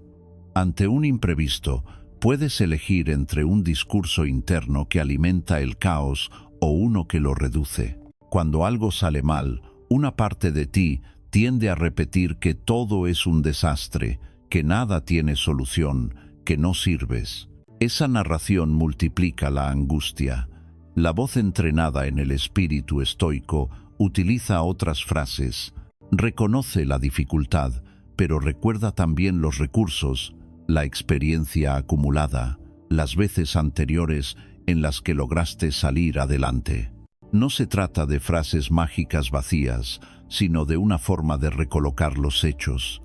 Ante un imprevisto, puedes elegir entre un discurso interno que alimenta el caos o uno que lo reduce. Cuando algo sale mal, una parte de ti tiende a repetir que todo es un desastre, que nada tiene solución, que no sirves. Esa narración multiplica la angustia. La voz entrenada en el espíritu estoico utiliza otras frases. Reconoce la dificultad, pero recuerda también los recursos, la experiencia acumulada, las veces anteriores en las que lograste salir adelante. No se trata de frases mágicas vacías, sino de una forma de recolocar los hechos.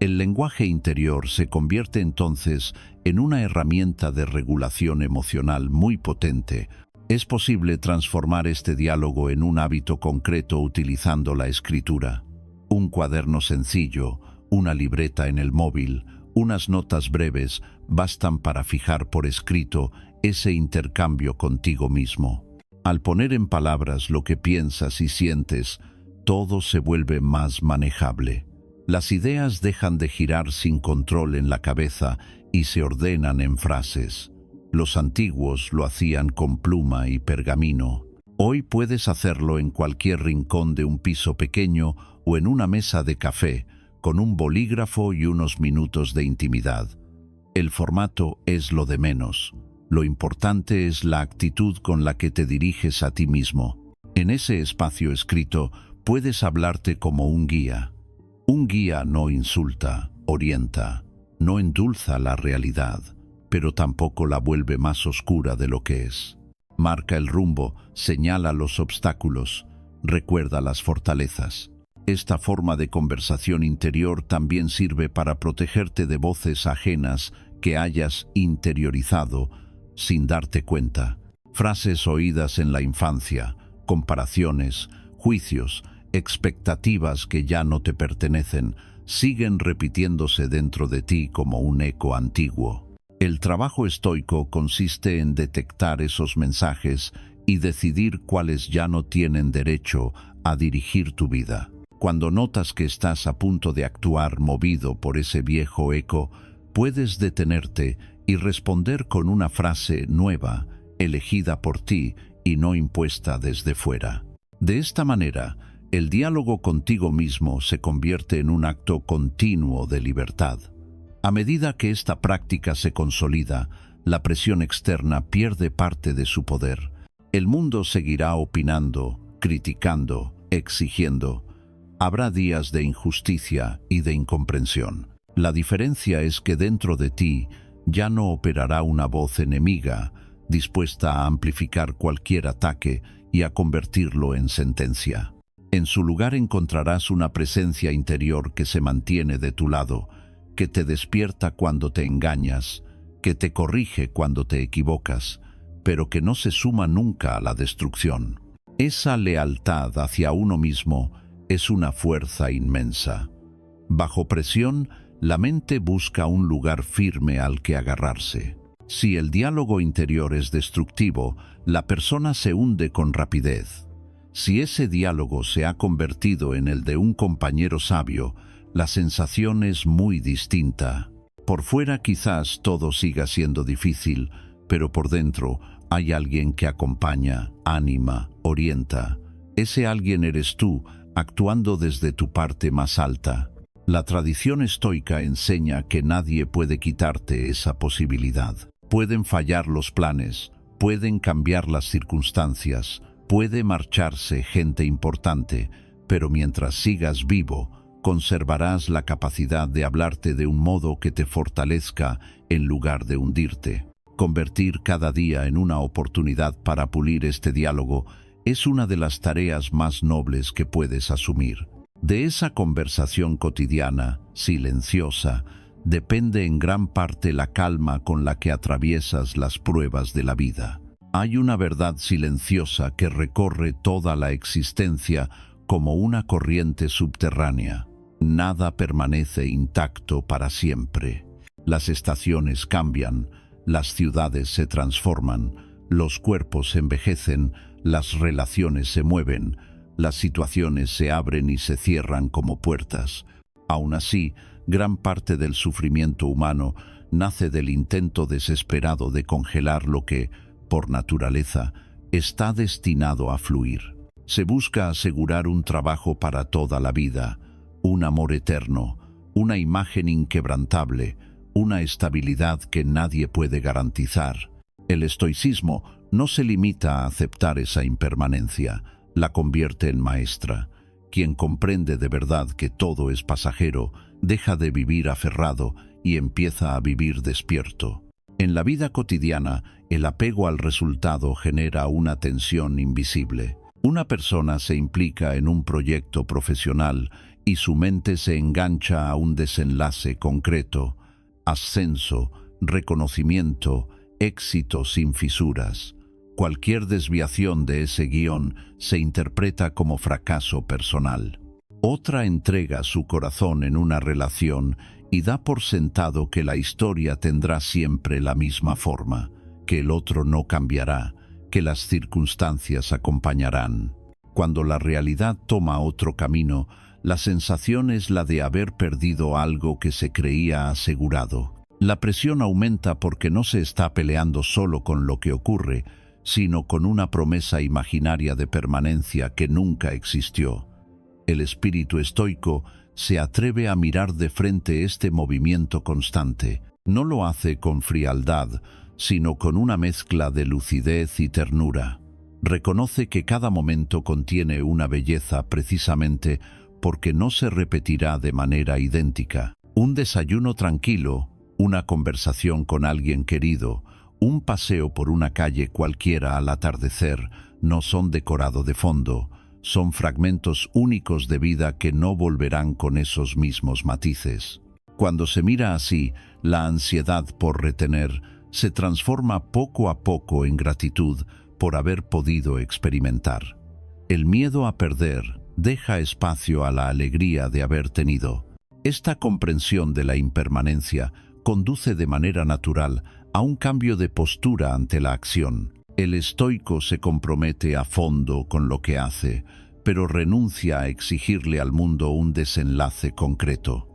El lenguaje interior se convierte entonces en una herramienta de regulación emocional muy potente, Es posible transformar este diálogo en un hábito concreto utilizando la escritura. Un cuaderno sencillo, una libreta en el móvil, unas notas breves bastan para fijar por escrito ese intercambio contigo mismo. Al poner en palabras lo que piensas y sientes, todo se vuelve más manejable. Las ideas dejan de girar sin control en la cabeza y se ordenan en frases. Los antiguos lo hacían con pluma y pergamino. Hoy puedes hacerlo en cualquier rincón de un piso pequeño o en una mesa de café, con un bolígrafo y unos minutos de intimidad. El formato es lo de menos. Lo importante es la actitud con la que te diriges a ti mismo. En ese espacio escrito puedes hablarte como un guía. Un guía no insulta, orienta, no endulza la realidad, pero tampoco la vuelve más oscura de lo que es. Marca el rumbo, señala los obstáculos, recuerda las fortalezas. Esta forma de conversación interior también sirve para protegerte de voces ajenas que hayas interiorizado sin darte cuenta. Frases oídas en la infancia, comparaciones, juicios, expectativas que ya no te pertenecen, siguen repitiéndose dentro de ti como un eco antiguo. El trabajo estoico consiste en detectar esos mensajes y decidir cuáles ya no tienen derecho a dirigir tu vida. Cuando notas que estás a punto de actuar movido por ese viejo eco, puedes detenerte y responder con una frase nueva, elegida por ti y no impuesta desde fuera. De esta manera, el diálogo contigo mismo se convierte en un acto continuo de libertad. A medida que esta práctica se consolida, la presión externa pierde parte de su poder. El mundo seguirá opinando, criticando, exigiendo. Habrá días de injusticia y de incomprensión. La diferencia es que dentro de ti ya no operará una voz enemiga, dispuesta a amplificar cualquier ataque y a convertirlo en sentencia. En su lugar encontrarás una presencia interior que se mantiene de tu lado, que te despierta cuando te engañas, que te corrige cuando te equivocas, pero que no se suma nunca a la destrucción. Esa lealtad hacia uno mismo es una fuerza inmensa. Bajo presión, la mente busca un lugar firme al que agarrarse. Si el diálogo interior es destructivo, la persona se hunde con rapidez. Si ese diálogo se ha convertido en el de un compañero sabio, la sensación es muy distinta. Por fuera quizás todo siga siendo difícil, pero por dentro hay alguien que acompaña, anima, orienta. Ese alguien eres tú, actuando desde tu parte más alta. La tradición estoica enseña que nadie puede quitarte esa posibilidad. Pueden fallar los planes, pueden cambiar las circunstancias, puede marcharse gente importante, pero mientras sigas vivo, conservarás la capacidad de hablarte de un modo que te fortalezca en lugar de hundirte. Convertir cada día en una oportunidad para pulir este diálogo es una de las tareas más nobles que puedes asumir. De esa conversación cotidiana, silenciosa, depende en gran parte la calma con la que atraviesas las pruebas de la vida. Hay una verdad silenciosa que recorre toda la existencia como una corriente subterránea. Nada permanece intacto para siempre. Las estaciones cambian, las ciudades se transforman, los cuerpos envejecen, las relaciones se mueven, las situaciones se abren y se cierran como puertas. Aún así, gran parte del sufrimiento humano nace del intento desesperado de congelar lo que, por naturaleza, está destinado a fluir. Se busca asegurar un trabajo para toda la vida, un amor eterno, una imagen inquebrantable, una estabilidad que nadie puede garantizar. El estoicismo no se limita a aceptar esa impermanencia, la convierte en maestra. Quien comprende de verdad que todo es pasajero, deja de vivir aferrado y empieza a vivir despierto. En la vida cotidiana, el apego al resultado genera una tensión invisible. Una persona se implica en un proyecto profesional y su mente se engancha a un desenlace concreto, ascenso, reconocimiento, éxito sin fisuras. cualquier desviación de ese guión se interpreta como fracaso personal. Otra entrega su corazón en una relación y da por sentado que la historia tendrá siempre la misma forma, que el otro no cambiará, que las circunstancias acompañarán. Cuando la realidad toma otro camino, la sensación es la de haber perdido algo que se creía asegurado. La presión aumenta porque no se está peleando solo con lo que ocurre, sino con una promesa imaginaria de permanencia que nunca existió. El espíritu estoico se atreve a mirar de frente este movimiento constante. No lo hace con frialdad, sino con una mezcla de lucidez y ternura. Reconoce que cada momento contiene una belleza precisamente porque no se repetirá de manera idéntica. Un desayuno tranquilo, una conversación con alguien querido, un paseo por una calle cualquiera al atardecer, no son decorado de fondo, son fragmentos únicos de vida que no volverán con esos mismos matices. Cuando se mira así, la ansiedad por retener se transforma poco a poco en gratitud por haber podido experimentar. El miedo a perder deja espacio a la alegría de haber tenido. Esta comprensión de la impermanencia conduce de manera natural a un cambio de postura ante la acción. El estoico se compromete a fondo con lo que hace, pero renuncia a exigirle al mundo un desenlace concreto.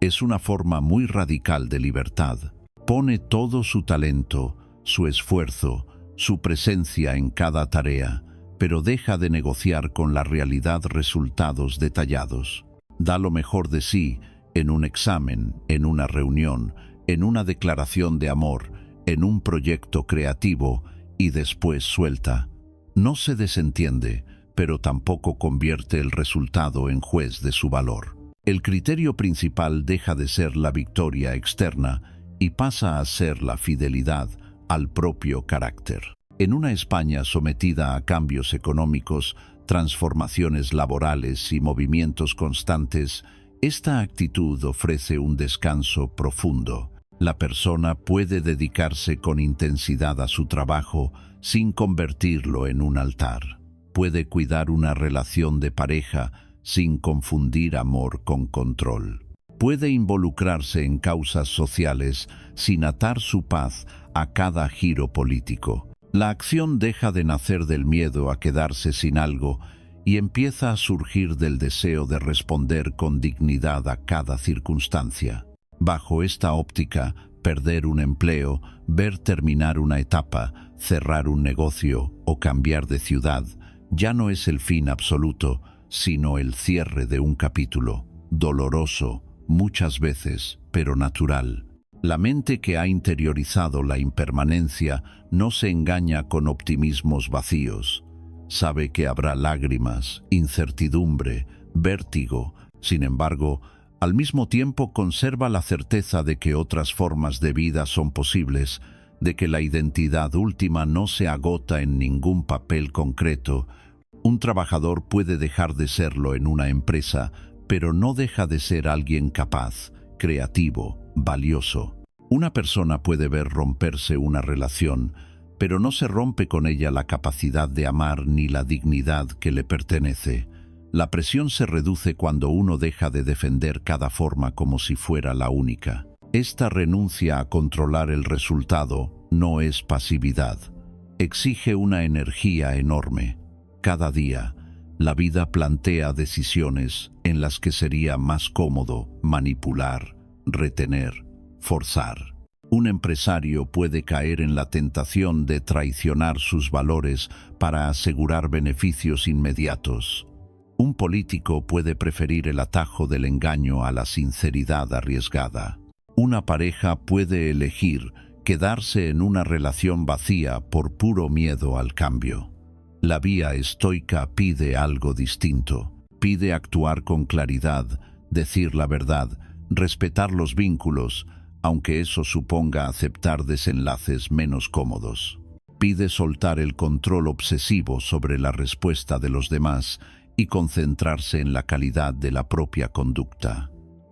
Es una forma muy radical de libertad. Pone todo su talento, su esfuerzo, su presencia en cada tarea, pero deja de negociar con la realidad resultados detallados. Da lo mejor de sí en un examen, en una reunión, en una declaración de amor, en un proyecto creativo y después suelta. No se desentiende, pero tampoco convierte el resultado en juez de su valor. El criterio principal deja de ser la victoria externa y pasa a ser la fidelidad al propio carácter. En una España sometida a cambios económicos, transformaciones laborales y movimientos constantes, esta actitud ofrece un descanso profundo. La persona puede dedicarse con intensidad a su trabajo sin convertirlo en un altar. Puede cuidar una relación de pareja sin confundir amor con control. Puede involucrarse en causas sociales sin atar su paz a cada giro político. La acción deja de nacer del miedo a quedarse sin algo y empieza a surgir del deseo de responder con dignidad a cada circunstancia. Bajo esta óptica, perder un empleo, ver terminar una etapa, cerrar un negocio o cambiar de ciudad, ya no es el fin absoluto, sino el cierre de un capítulo, doloroso, muchas veces, pero natural. La mente que ha interiorizado la impermanencia no se engaña con optimismos vacíos. Sabe que habrá lágrimas, incertidumbre, vértigo. Sin embargo, al mismo tiempo conserva la certeza de que otras formas de vida son posibles, de que la identidad última no se agota en ningún papel concreto. Un trabajador puede dejar de serlo en una empresa, pero no deja de ser alguien capaz, creativo, valioso. Una persona puede ver romperse una relación, pero no se rompe con ella la capacidad de amar ni la dignidad que le pertenece. La presión se reduce cuando uno deja de defender cada forma como si fuera la única. Esta renuncia a controlar el resultado no es pasividad. Exige una energía enorme. Cada día, la vida plantea decisiones en las que sería más cómodo manipular, retener, forzar. Un empresario puede caer en la tentación de traicionar sus valores para asegurar beneficios inmediatos. Un político puede preferir el atajo del engaño a la sinceridad arriesgada. Una pareja puede elegir quedarse en una relación vacía por puro miedo al cambio. La vía estoica pide algo distinto. Pide actuar con claridad, decir la verdad, respetar los vínculos, aunque eso suponga aceptar desenlaces menos cómodos. Pide soltar el control obsesivo sobre la respuesta de los demás y concentrarse en la calidad de la propia conducta.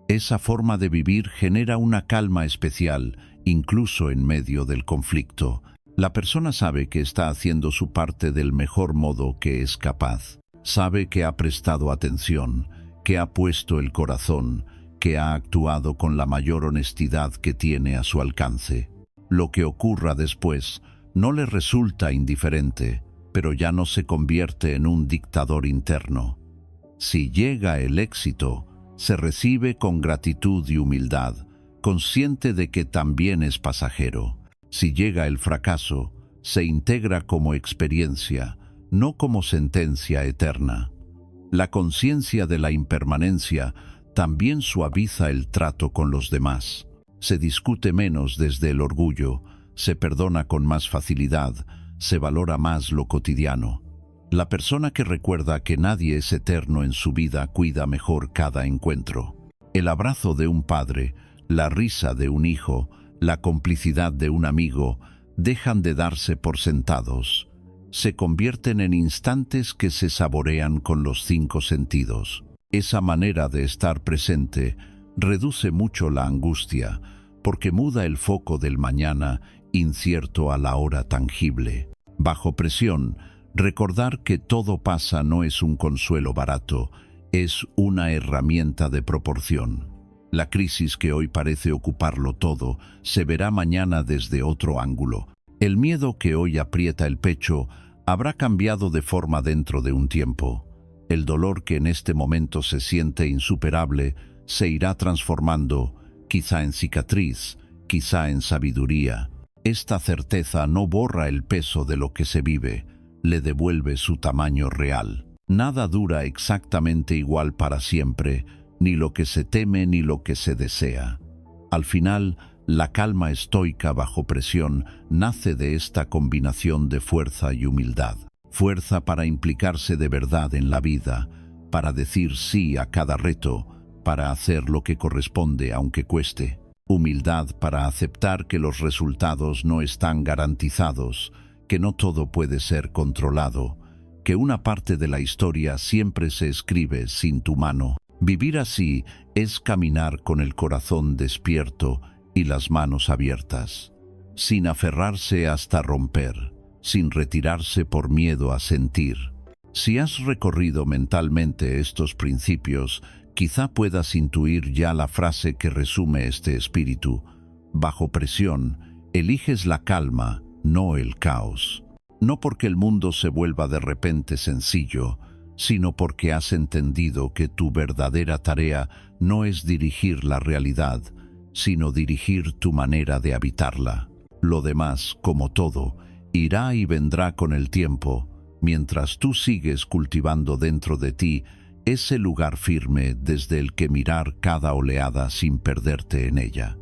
Esa forma de vivir genera una calma especial, incluso en medio del conflicto. La persona sabe que está haciendo su parte del mejor modo que es capaz. Sabe que ha prestado atención, que ha puesto el corazón, que ha actuado con la mayor honestidad que tiene a su alcance. Lo que ocurra después no le resulta indiferente, pero ya no se convierte en un dictador interno. Si llega el éxito, se recibe con gratitud y humildad, consciente de que también es pasajero. Si llega el fracaso, se integra como experiencia, no como sentencia eterna. La conciencia de la impermanencia también suaviza el trato con los demás. Se discute menos desde el orgullo, se perdona con más facilidad, se valora más lo cotidiano. La persona que recuerda que nadie es eterno en su vida cuida mejor cada encuentro. El abrazo de un padre, la risa de un hijo, la complicidad de un amigo, dejan de darse por sentados. Se convierten en instantes que se saborean con los 5 sentidos. Esa manera de estar presente reduce mucho la angustia, porque muda el foco del mañana incierto a la hora tangible. Bajo presión, recordar que todo pasa no es un consuelo barato, es una herramienta de proporción. La crisis que hoy parece ocuparlo todo se verá mañana desde otro ángulo. El miedo que hoy aprieta el pecho habrá cambiado de forma dentro de un tiempo. El dolor que en este momento se siente insuperable se irá transformando, quizá en cicatriz, quizá en sabiduría. Esta certeza no borra el peso de lo que se vive, le devuelve su tamaño real. Nada dura exactamente igual para siempre, ni lo que se teme ni lo que se desea. Al final, la calma estoica bajo presión nace de esta combinación de fuerza y humildad. Fuerza para implicarse de verdad en la vida, para decir sí a cada reto, para hacer lo que corresponde aunque cueste. Humildad para aceptar que los resultados no están garantizados, que no todo puede ser controlado, que una parte de la historia siempre se escribe sin tu mano. Vivir así es caminar con el corazón despierto y las manos abiertas, sin aferrarse hasta romper, sin retirarse por miedo a sentir. Si has recorrido mentalmente estos principios, quizá puedas intuir ya la frase que resume este espíritu. Bajo presión, eliges la calma, no el caos. No porque el mundo se vuelva de repente sencillo, sino porque has entendido que tu verdadera tarea no es dirigir la realidad, sino dirigir tu manera de habitarla. Lo demás, como todo, irá y vendrá con el tiempo, mientras tú sigues cultivando dentro de ti ese lugar firme desde el que mirar cada oleada sin perderte en ella.